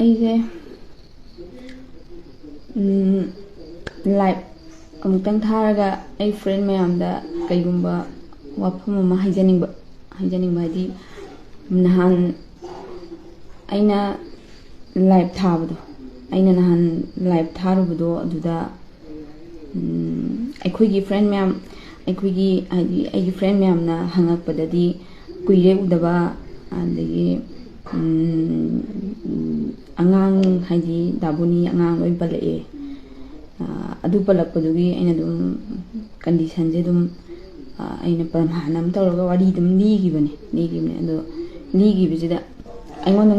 ꯑꯩꯁꯦ ꯂꯥꯏꯚ ꯑꯃꯨꯛꯇꯪ ꯊꯥꯔꯒ ꯑꯩ ꯐ꯭ꯔꯦꯟ ꯃꯌꯥꯝꯗ ꯀꯩꯒꯨꯝꯕ ꯋꯥꯐꯝ ꯑꯃ ꯍꯥꯏꯖꯅꯤꯡꯕ ꯍꯥꯏꯗꯤ ꯅꯍꯥꯟ ꯑꯩꯅ ꯂꯥꯏꯚ ꯊꯥꯕꯗꯣ ꯂꯥꯏꯚ ꯊꯥꯔꯨꯕꯗꯣ ꯑꯗꯨꯗ ꯑꯩꯈꯣꯏꯒꯤ ꯐ꯭ꯔꯦꯟ ꯃꯌꯥꯝ ꯍꯥꯏꯗꯤ ꯑꯩꯒꯤ ꯐ꯭ꯔꯦꯟ ꯃꯌꯥꯝꯅ ꯍꯪꯉꯛꯄꯗꯗꯤ ꯀꯨꯏꯔꯦ ꯎꯗꯕ ꯑꯗꯒꯤ ꯑꯉꯥꯡ ꯍꯥꯏꯗꯤ ꯗꯥꯕꯨꯅꯤ ꯑꯉꯥꯡ ꯂꯣꯏ ꯄꯜꯂꯛꯑꯦ ꯑꯗꯨ ꯄꯜꯂꯛꯄꯗꯨꯒꯤ ꯑꯩꯅ ꯑꯗꯨꯝ ꯀꯟꯗꯤꯁꯟꯁꯦ ꯑꯗꯨꯝ ꯑꯩꯅ ꯄ꯭ꯔꯃꯥꯟ ꯑꯃ ꯇꯧꯔꯒ ꯋꯥꯔꯤ ꯑꯗꯨꯝ ꯂꯤꯈꯤꯕꯅꯦ ꯑꯗꯣ ꯂꯤꯈꯤꯕꯁꯤꯗ ꯑꯩꯉꯣꯟꯗ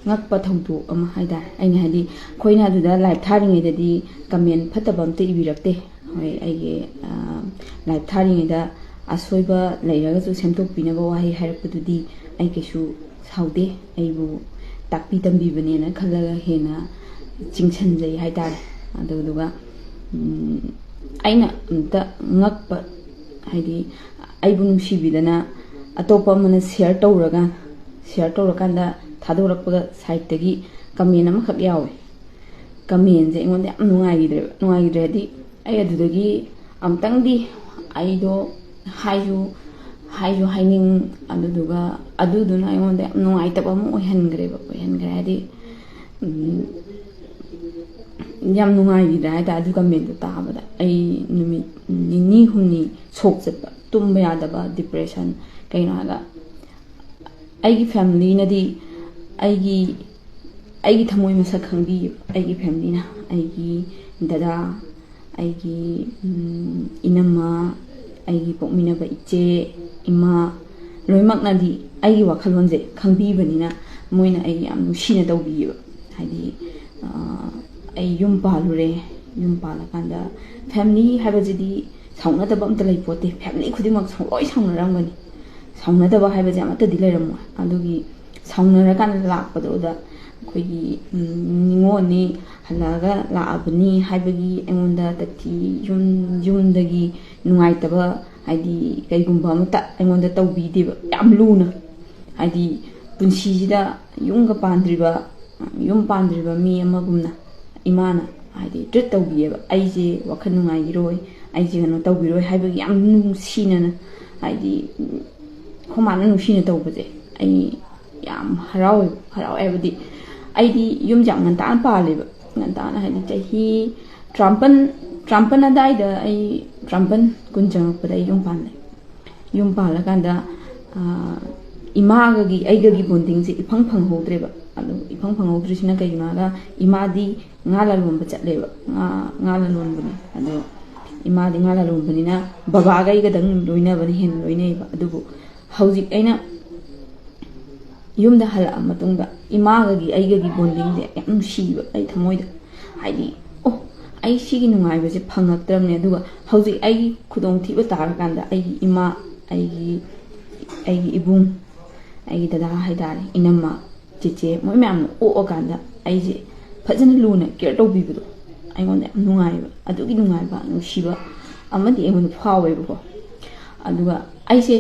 ꯉꯛꯄ ꯊꯧꯗꯣꯛ ꯑꯃ ꯍꯥꯏꯇꯥꯔꯦ ꯑꯩꯅ ꯍꯥꯏꯗꯤ ꯑꯩꯈꯣꯏꯅ ꯑꯗꯨꯗ ꯂꯥꯏꯚ ꯊꯥꯔꯤꯉꯩꯗꯗꯤ ꯀꯃꯦꯟ ꯐꯠꯇꯕ ꯑꯝꯇ ꯏꯕꯤꯔꯛꯇꯦ ꯍꯣꯏ ꯑꯩꯒꯤ ꯂꯥꯏꯚ ꯊꯥꯔꯤꯉꯩꯗ ꯑꯁꯣꯏꯕ ꯂꯩꯔꯒꯁꯨ ꯁꯦꯝꯗꯣꯛꯄꯤꯅꯕ ꯋꯥꯍꯩ ꯍꯥꯏꯔꯛꯄꯗꯨꯗꯤ ꯑꯩ ꯀꯩꯁꯨ ꯁꯥꯎꯗꯦ ꯑꯩꯕꯨ ꯇꯥꯛꯄꯤ ꯇꯝꯕꯤꯕꯅꯦꯅ ꯈꯜꯂꯒ ꯍꯦꯟꯅ ꯆꯤꯡꯁꯟꯖꯩ ꯍꯥꯏꯇꯥꯔꯦ ꯑꯗꯨꯗꯨꯒ ꯑꯩꯅ ꯑꯝꯇ ꯉꯛꯄ ꯍꯥꯏꯗꯤ ꯑꯩꯕꯨ ꯅꯨꯡꯁꯤꯕꯤꯗꯅ ꯑꯇꯣꯞꯄ ꯑꯃꯅ ꯁꯤꯌꯔ ꯇꯧꯔꯀꯥꯟꯗ ꯊꯥꯗꯣꯔꯛꯄꯒ ꯁꯥꯏꯠꯇꯒꯤ ꯀꯃꯦꯟ ꯑꯃꯈꯛ ꯌꯥꯎꯋꯦ ꯀꯃꯦꯟꯁꯦ ꯑꯩꯉꯣꯟꯗ ꯌꯥꯝ ꯅꯨꯡꯉꯥꯏꯈꯤꯗ꯭ꯔꯦ ꯍꯥꯏꯗꯤ ꯑꯩ ꯑꯗꯨꯗꯒꯤ ꯑꯃꯨꯛꯇꯪꯗꯤ ꯑꯩꯗꯣ ꯍꯥꯏꯁꯨ ꯍꯥꯏꯅꯤꯡ ꯑꯗꯨꯗꯨꯒ ꯑꯗꯨꯗꯨꯅ ꯑꯩꯉꯣꯟꯗ ꯌꯥꯝ ꯅꯨꯡꯉꯥꯏꯇꯕ ꯑꯃ ꯑꯣꯏꯍꯟꯈ꯭ꯔꯦ ꯍꯥꯏꯗꯤ ꯌꯥꯝ ꯅꯨꯡꯉꯥꯏꯈꯤꯗ꯭ꯔꯦ ꯍꯥꯏꯇꯥꯔꯦ ꯑꯗꯨ ꯀꯃꯦꯟꯇꯣ ꯇꯥꯕꯗ ꯑꯩ ꯅꯨꯃꯤꯠ ꯅꯤꯅꯤ ꯍꯨꯝꯅꯤ ꯁꯣꯛ ꯆꯠꯄ ꯇꯨꯝꯕ ꯌꯥꯗꯕ ꯗꯤꯄ꯭ꯔꯦꯁꯟ ꯀꯩꯅꯣ ꯍꯥꯏꯔꯒ ꯑꯩꯒꯤ ꯐꯦꯃꯤꯂꯤꯅꯗꯤ ꯑꯩꯒꯤ ꯊꯃꯣꯏ ꯃꯁꯛ ꯈꯪꯕꯤꯌꯦꯕ ꯑꯩꯒꯤ ꯐꯦꯃꯤꯂꯤꯅ ꯑꯩꯒꯤ ꯗꯗꯥ ꯑꯩꯒꯤ ꯏꯅꯝꯃ ꯑꯩꯒꯤ ꯄꯣꯛꯃꯤꯟꯅꯕ ꯏꯆꯦ ꯏꯃꯥ ꯂꯣꯏꯅꯃꯛꯅꯗꯤ ꯑꯩꯒꯤ ꯋꯥꯈꯜꯂꯣꯟꯁꯦ ꯈꯪꯕꯤꯕꯅꯤꯅ ꯃꯣꯏꯅ ꯑꯩ ꯌꯥꯝ ꯅꯨꯡꯁꯤꯅ ꯇꯧꯕꯤꯌꯦꯕ ꯍꯥꯏꯗꯤ ꯑꯩ ꯌꯨꯝ ꯄꯥꯜꯂꯨꯔꯦ ꯌꯨꯝ ꯄꯥꯜꯂꯀꯥꯟꯗ ꯐꯦꯃꯤꯂꯤ ꯍꯥꯏꯕꯁꯤꯗꯤ ꯁꯥꯎꯅꯗꯕ ꯑꯝꯇ ꯂꯩꯄꯣꯠꯇꯦ ꯐꯦꯃꯤꯂꯤ ꯈꯨꯗꯤꯡꯃꯛ ꯂꯣꯏ ꯁꯥꯎꯅꯔꯝꯒꯅꯤ ꯁꯥꯎꯅꯗꯕ ꯍꯥꯏꯕꯁꯦ ꯑꯃꯠꯇꯗꯤ ꯂꯩꯔꯝꯃꯣꯏ ꯑꯗꯨꯒꯤ ꯁꯥꯎꯅꯔꯀꯥꯟꯗ ꯂꯥꯛꯄꯗꯨꯗ ꯑꯩꯈꯣꯏꯒꯤ ꯅꯤꯉꯣꯜꯅꯤ ꯍꯜꯂꯛꯑꯒ ꯂꯥꯛꯑꯕꯅꯤ ꯍꯥꯏꯕꯒꯤ ꯑꯩꯉꯣꯟꯗ ꯌꯨꯝꯗꯒꯤ ꯅꯨꯡꯉꯥꯏꯇꯕ ꯍꯥꯏꯗꯤ ꯀꯩꯒꯨꯝꯕ ꯑꯃꯇ ꯑꯩꯉꯣꯟꯗ ꯇꯧꯕꯤꯗꯦꯕ ꯌꯥꯝ ꯂꯨꯅ ꯍꯥꯏꯗꯤ ꯄꯨꯟꯁꯤꯁꯤꯗ ꯌꯨꯝ ꯄꯥꯟꯗ꯭ꯔꯤꯕ ꯃꯤ ꯑꯃꯒꯨꯝꯅ ꯏꯃꯥꯅ ꯍꯥꯏꯗꯤ ꯇ꯭ꯔꯤꯠ ꯇꯧꯕꯤꯌꯦꯕ ꯑꯩꯁꯦ ꯋꯥꯈꯜ ꯅꯨꯡꯉꯥꯏꯈꯤꯔꯣꯏ ꯑꯩꯁꯦ ꯀꯩꯅꯣ ꯇꯧꯕꯤꯔꯣꯏ ꯍꯥꯏꯕꯒꯤ ꯌꯥꯝ ꯅꯨꯡꯁꯤꯅꯅ ꯍꯥꯏꯗꯤ ꯈꯣꯏꯃꯥꯅ ꯅꯨꯡꯁꯤꯅ ꯇꯧꯕꯁꯦ ꯑꯩ ꯌꯥꯝ ꯍꯔꯥꯎꯋꯦ ꯍꯥꯏꯕꯗꯤ ꯑꯩꯗꯤ ꯌꯨꯝꯁꯦ ꯌꯥꯝ ꯉꯟꯇꯥꯅ ꯄꯥꯜꯂꯦꯕ ꯉꯟꯇꯥꯅ ꯍꯥꯏꯗꯤ ꯆꯍꯤ 53 ꯑꯗꯥꯏꯗ ꯑꯩ 53 ꯆꯪꯉꯛꯄꯗ ꯑꯩ ꯌꯨꯝ ꯄꯥꯜꯂꯀꯥꯟꯗ ꯏꯃꯥꯒꯒꯤ ꯑꯩꯒꯒꯤ ꯕꯣꯟꯗꯤꯡꯁꯦ ꯏꯐꯪ ꯐꯪꯍꯧꯗ꯭ꯔꯦꯕ ꯑꯗꯨ ꯏꯐꯪ ꯐꯪꯍꯧꯗ꯭ꯔꯤꯁꯤꯅ ꯀꯩꯒꯤꯅꯣ ꯍꯥꯏꯔꯒ ꯏꯃꯥꯗꯤ ꯉꯥ ꯂꯂꯣꯟꯕ ꯆꯠꯂꯦꯕ ꯉꯥ ꯂꯂꯣꯟꯕꯅꯤ ꯑꯗꯣ ꯏꯃꯥꯗꯤ ꯉꯥ ꯂꯂꯣꯟꯕꯅꯤꯅ ꯕꯕꯥꯒ ꯑꯩꯒꯗꯪ ꯂꯣꯏꯅꯕꯅ ꯍꯦꯟꯅ ꯂꯣꯏꯅꯩꯌꯦꯕ ꯑꯗꯨꯕꯨ ꯍꯧꯖꯤꯛ ꯑꯩꯅ ꯌꯨꯝꯗ ꯍꯜꯂꯛꯑ ꯃꯇꯨꯡꯗ ꯏꯃꯥꯒꯒꯤ ꯑꯩꯒꯒꯤ ꯕꯣꯟꯗꯤꯡꯁꯦ ꯌꯥꯝ ꯅꯨꯡꯁꯤꯕ ꯑꯩ ꯊꯃꯣꯏꯗ ꯍꯥꯏꯗꯤ ꯑꯩ ꯁꯤꯒꯤ ꯅꯨꯡꯉꯥꯏꯕꯁꯦ ꯐꯪꯉꯛꯇ꯭ꯔꯕꯅꯦ ꯑꯗꯨꯒ ꯍꯧꯖꯤꯛ ꯑꯩꯒꯤ ꯈꯨꯗꯣꯡꯊꯤꯕ ꯇꯥꯔꯀꯥꯟꯗ ꯑꯩꯒꯤ ꯏꯃꯥ ꯑꯩꯒꯤ ꯏꯕꯨꯡ ꯑꯩꯒꯤ ꯗꯗꯥ ꯍꯥꯏꯇꯥꯔꯦ ꯏꯅꯝꯃ ꯆꯦꯆꯦ ꯃꯣꯏ ꯃꯌꯥꯝꯅ ꯑꯣꯛꯑꯀꯥꯟꯗ ꯑꯩꯁꯦ ꯐꯖꯅ ꯂꯨꯅ ꯀꯦꯌꯔ ꯇꯧꯕꯤꯕꯗꯣ ꯑꯩꯉꯣꯟꯗ ꯌꯥꯝ ꯅꯨꯡꯉꯥꯏꯕ ꯑꯗꯨꯒꯤ ꯅꯨꯡꯉꯥꯏꯕ ꯅꯨꯡꯁꯤꯕ ꯑꯃꯗꯤ ꯑꯩꯉꯣꯟꯗ ꯐꯥꯎꯋꯦꯕꯀꯣ ꯑꯗꯨꯒ ꯑꯩꯁꯦ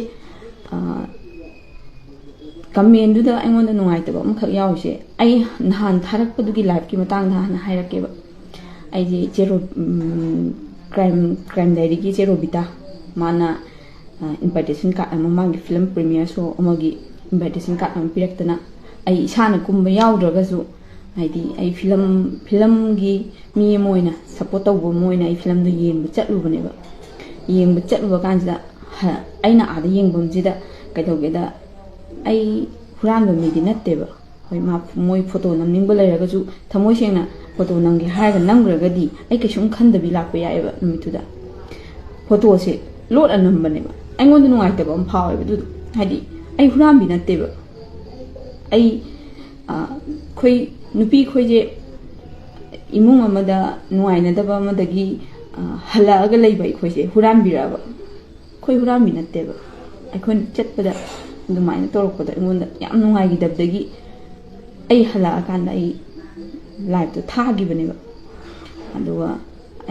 ꯀꯃꯦꯟꯗꯨꯗ ꯑꯩꯉꯣꯟꯗ ꯅꯨꯡꯉꯥꯏꯇꯕ ꯑꯃꯈꯛ ꯌꯥꯎꯔꯤꯁꯦ ꯑꯩ ꯅꯍꯥꯟ ꯊꯥꯔꯛꯄꯗꯨꯒꯤ ꯂꯥꯏꯐꯀꯤ ꯃꯇꯥꯡꯗ ꯍꯥꯟꯅ ꯍꯥꯏꯔꯛꯀꯦꯕ ꯑꯩꯁꯦ ꯀ꯭ꯔꯥꯏꯝ ꯗꯥꯏꯔꯤꯒꯤ ꯏꯆꯦ ꯔꯣꯕꯤꯇꯥ ꯃꯥꯅ ꯏꯟꯚꯥꯏꯇꯦꯁꯟ ꯀꯥꯔꯗ ꯑꯃ ꯃꯥꯒꯤ ꯐꯤꯂꯝ ꯄ꯭ꯔꯤꯃꯤꯌꯔ ꯁꯣ ꯑꯃꯒꯤ ꯏꯟꯚꯥꯏꯇꯦꯁꯟ ꯀꯥꯔꯗ ꯑꯃ ꯄꯤꯔꯛꯇꯅ ꯑꯩ ꯏꯁꯥꯅ ꯀꯨꯝꯕ ꯌꯥꯎꯗ꯭ꯔꯒꯁꯨ ꯍꯥꯏꯗꯤ ꯑꯩ ꯐꯤꯂꯝꯒꯤ ꯃꯤ ꯑꯃ ꯑꯣꯏꯅ ꯁꯞꯄꯣꯔꯠ ꯇꯧꯕ ꯑꯃ ꯑꯣꯏꯅ ꯑꯩ ꯐꯤꯂꯝꯗꯣ ꯌꯦꯡꯕ ꯆꯠꯂꯨꯕꯅꯦꯕ ꯌꯦꯡꯕ ꯆꯠꯂꯨꯕ ꯀꯥꯟꯁꯤꯗ ꯑꯩꯅ ꯑꯥꯗ ꯌꯦꯡꯐꯝꯁꯤꯗ ꯀꯩꯗꯧꯒꯦꯗ ꯑꯩ ꯍꯨꯔꯥꯟꯕ ꯃꯤꯗꯤ ꯅꯠꯇꯦꯕ ꯍꯣꯏ ꯃꯣꯏ ꯐꯣꯇꯣ ꯅꯝꯅꯤꯡꯕ ꯂꯩꯔꯒꯁꯨ ꯊꯃꯣꯏ ꯁꯦꯡꯅ ꯐꯣꯇꯣ ꯅꯝꯒꯦ ꯍꯥꯏꯔꯒ ꯅꯝꯈ꯭ꯔꯒꯗꯤ ꯑꯩ ꯀꯩꯁꯨꯝ ꯈꯟꯗꯕꯤ ꯂꯥꯛꯄ ꯌꯥꯏꯑꯕ ꯅꯨꯃꯤꯠꯇꯨꯗ ꯐꯣꯇꯣꯁꯦ ꯂꯣꯠꯅ ꯅꯝꯕꯅꯦꯕ ꯑꯩꯉꯣꯟꯗ ꯅꯨꯡꯉꯥꯏꯇꯕ ꯑꯃ ꯐꯥꯎꯋꯦꯕ ꯑꯗꯨꯗꯣ ꯍꯥꯏꯗꯤ ꯑꯩ ꯍꯨꯔꯥꯟꯕꯤ ꯅꯠꯇꯦꯕ ꯑꯩꯈꯣꯏ ꯅꯨꯄꯤ ꯑꯩꯈꯣꯏꯁꯦ ꯏꯃꯨꯡ ꯑꯃꯗ ꯅꯨꯡꯉꯥꯏꯅꯗꯕ ꯑꯃꯗꯒꯤ ꯍꯜꯂꯛꯑꯒ ꯂꯩꯕ ꯑꯩꯈꯣꯏꯁꯦ ꯍꯨꯔꯥꯟꯕꯤꯔꯛꯑꯕ ꯑꯩꯈꯣꯏ ꯍꯨꯔꯥꯟꯕꯤ ꯅꯠꯇꯦꯕ ꯑꯩꯈꯣꯏꯅ ꯆꯠꯄꯗ ꯑꯗꯨꯃꯥꯏꯅ ꯇꯧꯔꯛꯄꯗ ꯑꯩꯉꯣꯟda ꯌꯥꯝ ꯅꯨꯡꯉꯥꯏꯈꯤꯗꯕꯗꯒꯤ ꯑꯩ ꯍꯜꯂꯛꯑꯀꯥꯟꯗ ꯑꯩ ꯂꯥꯏꯚꯇꯣ ꯊꯥꯈꯤꯕꯅꯦꯕ ꯑꯗꯨꯒ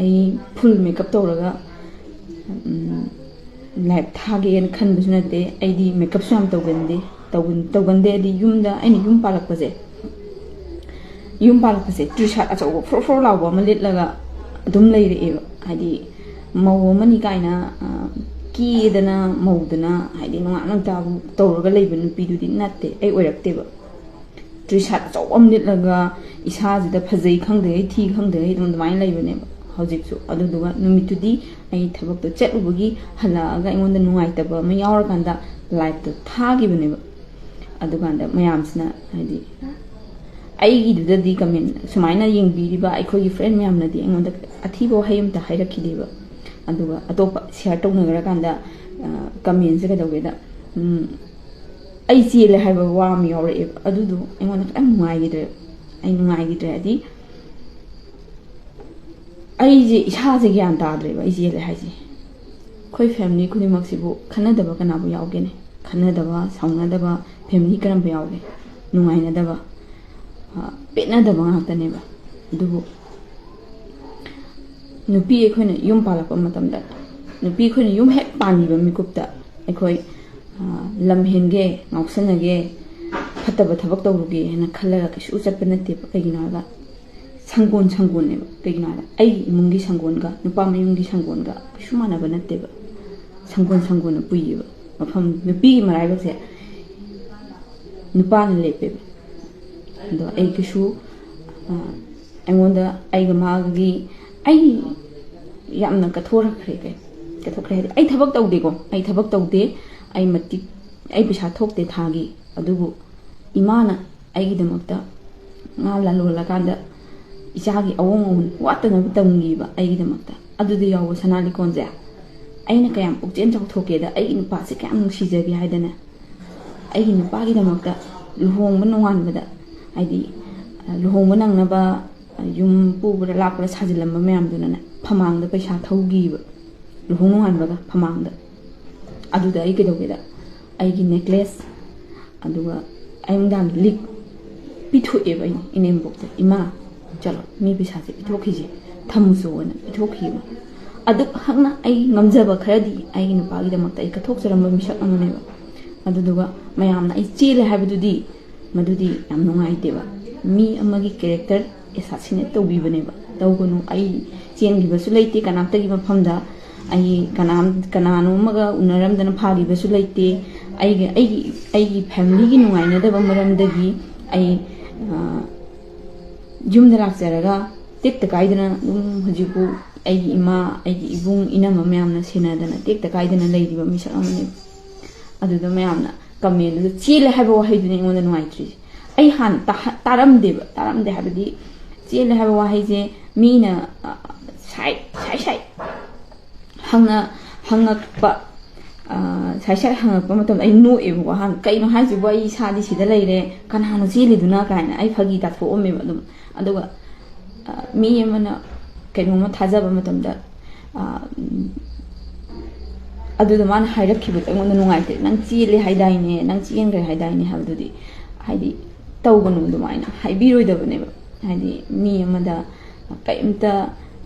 ꯑꯩ ꯐꯨꯜ ꯃꯦꯀꯞ ꯇꯧꯔꯒ ꯂꯥꯏꯚ ꯊꯥꯒꯦꯅ ꯈꯟꯕꯁꯨ ꯅꯠꯇꯦ ꯑꯩꯗꯤ ꯃꯦꯀꯞꯁꯨ ꯌꯥꯝ ꯇꯧꯒꯟꯗꯦ ꯍꯥꯏꯗꯤ ꯑꯩꯅ ꯌꯨꯝ ꯄꯥꯜꯂꯛꯄꯁꯦ ꯌꯨꯝ ꯄꯥꯜꯂꯛꯄꯁꯦ ꯇ꯭ꯔꯤꯁꯥꯠ ꯑꯆꯧꯕ ꯐ꯭ꯔꯣ ꯐ꯭ꯔꯣ ꯂꯥꯎꯕ ꯑꯃ ꯂꯤꯠꯂꯒ ꯑꯗꯨꯝ ꯂꯩꯔꯛꯑꯦꯕ ꯍꯥꯏꯗꯤ ꯃꯧ ꯑꯃꯅꯤ ꯀꯥꯏꯅ ꯀꯦꯗꯅ ꯃꯧꯗꯅ ꯍꯥꯏꯗꯤ ꯅꯣꯡꯉꯥꯟ ꯅꯨꯡꯗꯥꯡ ꯇꯧꯔꯒ ꯂꯩꯕ ꯅꯨꯄꯤꯗꯨꯗꯤ ꯅꯠꯇꯦ ꯑꯩ ꯑꯣꯏꯔꯛꯇꯦꯕ ꯇ꯭ꯔꯤꯁꯥꯠ ꯑꯆꯧꯕ ꯑꯃ ꯂꯤꯠꯂꯒ ꯏꯁꯥꯁꯤꯗ ꯐꯖꯩ ꯈꯪꯗꯦ ꯊꯤ ꯈꯪꯗꯦ ꯑꯗꯨꯝ ꯑꯗꯨꯃꯥꯏꯅ ꯂꯩꯕꯅꯦꯕ ꯍꯧꯖꯤꯛꯁꯨ ꯑꯗꯨꯗꯨꯒ ꯅꯨꯃꯤꯠꯇꯨꯗꯤ ꯑꯩ ꯊꯕꯛꯇꯣ ꯆꯠꯂꯨꯕꯒꯤ ꯍꯜꯂꯛꯑꯒ ꯑꯩꯉꯣꯟꯗ ꯅꯨꯡꯉꯥꯏꯇꯕ ꯑꯃ ꯌꯥꯎꯔꯀꯥꯟꯗ ꯂꯥꯏꯚꯇꯣ ꯊꯥꯈꯤꯕꯅꯦꯕ ꯑꯗꯨꯀꯥꯟꯗ ꯃꯌꯥꯝꯁꯤꯅ ꯍꯥꯏꯗꯤ ꯑꯩꯒꯤꯗꯨꯗꯗꯤ ꯀꯃꯦꯟ ꯁꯨꯃꯥꯏꯅ ꯌꯦꯡꯕꯤꯔꯤꯕ ꯑꯩꯈꯣꯏꯒꯤ ꯐ꯭ꯔꯦꯟ ꯃꯌꯥꯝꯅꯗꯤ ꯑꯩꯉꯣꯟꯗ ꯑꯊꯤꯕ ꯋꯥꯍꯩ ꯑꯃꯇ ꯍꯥꯏꯔꯛꯈꯤꯗꯦꯕ ꯑꯗꯨꯒ ꯑꯇꯣꯞꯄ ꯁꯤꯌꯔ ꯇꯧꯅꯈ꯭ꯔꯀꯥꯟꯗ ꯀꯃꯦꯟꯁꯦ ꯀꯩꯗꯧꯒꯦꯗ ꯑꯩ ꯆꯦꯜꯂꯦ ꯍꯥꯏꯕ ꯋꯥ ꯑꯃ ꯌꯥꯎꯔꯛꯑꯦꯕ ꯑꯗꯨꯗꯣ ꯑꯩꯉꯣꯟꯗ ꯈꯤꯇꯪ ꯅꯨꯡꯉꯥꯏꯈꯤꯗ꯭ꯔꯦ ꯑꯩ ꯅꯨꯡꯉꯥꯏꯈꯤꯗ꯭ꯔꯦ ꯍꯥꯏꯗꯤ ꯑꯩꯁꯦ ꯏꯁꯥꯁꯦ ꯒ꯭ꯌꯥꯟ ꯇꯥꯗ꯭ꯔꯦꯕ ꯑꯩ ꯆꯦꯜꯂꯦ ꯍꯥꯏꯁꯦ ꯑꯩꯈꯣꯏ ꯐꯦꯃꯤꯂꯤ ꯈꯨꯗꯤꯡꯃꯛꯁꯤꯕꯨ ꯈꯟꯅꯗꯕ ꯀꯅꯥꯕꯨ ꯌꯥꯎꯒꯦꯅꯦ ꯈꯟꯅꯗꯕ ꯁꯥꯎꯅꯗꯕ ꯐꯦꯃꯤꯂꯤ ꯀꯔꯝꯕ ꯌꯥꯎꯒꯦ ꯅꯨꯡꯉꯥꯏꯅꯗꯕ ꯄꯦꯠꯅꯗꯕ ꯉꯥꯛꯇꯅꯦꯕ ꯑꯗꯨꯕꯨ ꯅꯨꯄꯤ ꯑꯩꯈꯣꯏꯅ ꯌꯨꯝ ꯄꯥꯜꯂꯛꯄ ꯃꯇꯝꯗ ꯅꯨꯄꯤ ꯑꯩꯈꯣꯏꯅ ꯌꯨꯝ ꯍꯦꯛ ꯄꯥꯟꯈꯤꯕ ꯃꯤꯀꯨꯞꯇ ꯑꯩꯈꯣꯏ ꯂꯝ ꯍꯦꯟꯒꯦ ꯉꯥꯎꯁꯟꯅꯒꯦ ꯐꯠꯇꯕ ꯊꯕꯛ ꯇꯧꯔꯨꯒꯦ ꯍꯥꯏꯅ ꯈꯜꯂꯒ ꯀꯩꯁꯨ ꯆꯠꯄ ꯅꯠꯇꯦꯕ ꯀꯩꯒꯤꯅꯣ ꯍꯥꯏꯔꯒ ꯁꯪꯒꯣꯟꯅꯦꯕ ꯀꯩꯒꯤꯅꯣ ꯍꯥꯏꯔꯒ ꯑꯩꯒꯤ ꯏꯃꯨꯡꯒꯤ ꯁꯪꯒꯣꯟꯒ ꯅꯨꯄꯥ ꯃꯌꯨꯝꯒꯤ ꯁꯪꯒꯣꯟꯒ ꯀꯩꯁꯨ ꯃꯥꯟꯅꯕ ꯅꯠꯇꯦꯕ ꯁꯪꯒꯣꯟꯅ ꯄꯨꯏꯌꯦꯕ ꯃꯐꯝ ꯅꯨꯄꯤꯒꯤ ꯃꯔꯥꯏꯕꯛꯁꯦ ꯅꯨꯄꯥꯅ ꯂꯦꯞꯄꯦꯕ ꯑꯗꯣ ꯑꯩ ꯀꯩꯁꯨ ꯑꯩꯉꯣꯟꯗ ꯑꯩꯒ ꯃꯥꯒꯤ ꯑꯩ ꯌꯥꯝꯅ ꯀꯠꯊꯣꯛꯈ꯭ꯔꯦ ꯍꯥꯏꯗꯤ ꯑꯩ ꯊꯕꯛ ꯇꯧꯗꯦꯀꯣ ꯑꯩ ꯊꯕꯛ ꯇꯧꯗꯦ ꯑꯩ ꯃꯇꯤꯛ ꯑꯩ ꯄꯩꯁꯥ ꯊꯣꯛꯇꯦ ꯊꯥꯒꯤ ꯑꯗꯨꯕꯨ ꯏꯃꯥꯅ ꯑꯩꯒꯤꯗꯃꯛꯇ ꯉꯥ ꯂꯂꯣꯜꯂꯀꯥꯟꯗ ꯏꯆꯥꯒꯤ ꯑꯋꯣꯡ ꯑꯋꯣꯟ ꯋꯥꯠꯇꯅꯕ ꯇꯝꯈꯤꯕ ꯑꯩꯒꯤꯗꯃꯛꯇ ꯑꯗꯨꯗ ꯌꯥꯎꯕ ꯁꯅꯥ ꯂꯤꯛꯀꯣꯟꯁꯦ ꯑꯩꯅ ꯀꯌꯥꯝ ꯄꯨꯛꯆꯦꯜ ꯆꯥꯎꯊꯣꯛꯀꯦꯗ ꯑꯩꯒꯤ ꯅꯨꯄꯥꯁꯦ ꯀꯌꯥꯝ ꯅꯨꯡꯁꯤꯖꯒꯦ ꯍꯥꯏꯗꯅ ꯑꯩꯒꯤ ꯅꯨꯄꯥꯒꯤꯗꯃꯛꯇ ꯂꯨꯍꯣꯡꯕ ꯅꯣꯡꯉꯥꯟꯕꯗ ꯍꯥꯏꯗꯤ ꯂꯨꯍꯣꯡꯕ ꯅꯪꯅꯕ ꯌꯨꯝ ꯄꯨꯕꯗ ꯂꯥꯛꯄꯗ ꯁꯥꯖꯤꯜꯂꯝꯕ ꯃꯌꯥꯝꯗꯨꯅꯅꯦ ꯐꯃꯥꯡꯗ ꯄꯩꯁꯥ ꯊꯧꯈꯤꯕ ꯂꯨꯍꯣꯡ ꯅꯣꯡꯉꯥꯟꯕꯒ ꯐꯃꯥꯡꯗ ꯑꯗꯨꯗ ꯑꯩ ꯀꯩꯗꯧꯒꯦꯗ ꯑꯩꯒꯤ ꯅꯦꯀ꯭ꯂꯦꯁ ꯑꯗꯨꯒ ꯑꯌꯨꯛꯗꯥꯡꯒꯤ ꯂꯤꯛ ꯄꯤꯊꯣꯛꯑꯦꯕ ꯑꯩꯅ ꯏꯅꯦꯝꯕꯣꯛꯇ ꯏꯃꯥ ꯆꯠꯂꯣ ꯃꯤ ꯄꯩꯁꯥꯁꯦ ꯄꯤꯊꯣꯛꯈꯤꯁꯦ ꯊꯝꯃꯨꯁꯨꯅ ꯄꯤꯊꯣꯛꯈꯤꯕ ꯑꯗꯨ ꯍꯛꯅ ꯑꯩ ꯉꯝꯖꯕ ꯈꯔꯗꯤ ꯑꯩꯒꯤ ꯅꯨꯄꯥꯒꯤꯗꯃꯛꯇ ꯑꯩ ꯀꯠꯊꯣꯛꯆꯔꯝꯕ ꯃꯤꯁꯛ ꯑꯃꯅꯦꯕ ꯑꯗꯨꯗꯨꯒ ꯃꯌꯥꯝꯅ ꯑꯩ ꯆꯦꯜꯂꯦ ꯍꯥꯏꯕꯗꯨꯗꯤ ꯃꯗꯨꯗꯤ ꯌꯥꯝ ꯅꯨꯡꯉꯥꯏꯇꯦꯕ ꯃꯤ ꯑꯃꯒꯤ ꯀꯦꯔꯦꯛꯇꯔ ꯑꯦꯁꯥꯁꯤꯅꯦꯠ ꯇꯧꯕꯤꯕꯅꯦꯕ ꯇꯧꯒꯅꯨ ꯑꯩ ꯆꯦꯟꯈꯤꯕꯁꯨ ꯂꯩꯇꯦ ꯀꯅꯥꯝꯇꯒꯤ ꯃꯐꯝꯗ ꯑꯩ ꯀꯅꯥꯅꯣ ꯑꯃꯒ ꯎꯅꯔꯝꯗꯅ ꯐꯥꯈꯤꯕꯁꯨ ꯂꯩꯇꯦ ꯑꯩꯒꯤ ꯐꯦꯃꯤꯂꯤꯒꯤ ꯅꯨꯡꯉꯥꯏꯅꯗꯕ ꯃꯔꯝꯗꯒꯤ ꯑꯩ ꯌꯨꯝꯗ ꯂꯥꯛꯆꯔꯒ ꯇꯦꯛꯇ ꯀꯥꯏꯗꯅ ꯑꯗꯨꯝ ꯍꯧꯖꯤꯛꯄꯨ ꯑꯩꯒꯤ ꯏꯃꯥ ꯑꯩꯒꯤ ꯏꯕꯨꯡ ꯏꯅꯝꯃ ꯃꯌꯥꯝꯅ ꯁꯦꯟꯅꯗꯅ ꯇꯦꯛꯇ ꯀꯥꯏꯗꯅ ꯂꯩꯔꯤꯕ ꯃꯤꯁꯛ ꯑꯃꯅꯦꯕ ꯑꯗꯨꯗ ꯃꯌꯥꯝꯅ ꯀꯃꯦꯟꯗꯨꯗ ꯆꯦꯜꯂꯦ ꯍꯥꯏꯕ ꯋꯥꯍꯩꯗꯨꯅꯤ ꯑꯩꯉꯣꯟꯗ ꯅꯨꯡꯉꯥꯏꯇ꯭ꯔꯤꯁꯦ ꯑꯩ ꯍꯥꯟꯅ ꯇꯥꯔꯝꯗꯦ ꯍꯥꯏꯕꯗꯤ ꯆꯦꯜꯂꯦ ꯍꯥꯏꯕ ꯋꯥꯍꯩꯁꯦ ꯃꯤꯅ ꯁꯥꯏꯠ ꯍꯪꯉꯛꯄ ꯁꯥꯏꯠ ꯍꯪꯉꯛꯄ ꯃꯇꯝꯗ ꯑꯩ ꯅꯣꯛꯑꯦꯕꯀꯣ ꯍꯥꯟꯅ ꯀꯩꯅꯣ ꯍꯥꯏꯁꯤꯕꯨ ꯑꯩ ꯏꯁꯥꯗꯤ ꯁꯤꯗ ꯂꯩꯔꯦ ꯀꯅꯥꯅꯣ ꯆꯦꯜꯂꯤꯗꯨꯅ ꯀꯥꯏꯅ ꯑꯩ ꯐꯥꯒꯤ ꯇꯥꯊꯣꯛꯑꯝꯃꯦꯕ ꯑꯗꯨꯝ ꯑꯗꯨꯒ ꯃꯤ ꯑꯃꯅ ꯀꯩꯅꯣꯝꯃ ꯊꯥꯖꯕ ꯃꯇꯝꯗ ꯑꯗꯨꯗ ꯃꯥꯅ ꯍꯥꯏꯔꯛꯈꯤꯕꯗꯣ ꯑꯩꯉꯣꯟꯗ ꯅꯨꯡꯉꯥꯏꯇꯦ ꯅꯪ ꯆꯦꯜꯂꯦ ꯍꯥꯏꯗꯥꯏꯅꯦ ꯅꯪ ꯆꯦꯟꯈ꯭ꯔꯦ ꯍꯥꯏꯗꯥꯏꯅꯦ ꯍꯥꯏꯕꯗꯨꯗꯤ ꯍꯥꯏꯗꯤ ꯇꯧꯒꯅꯨ ꯑꯗꯨꯃꯥꯏꯅ ꯍꯥꯏꯕꯤꯔꯣꯏꯗꯕꯅꯦꯕ ꯍꯥꯏꯗꯤ ꯃꯤ ꯑꯃꯗ ꯀꯩꯝꯇ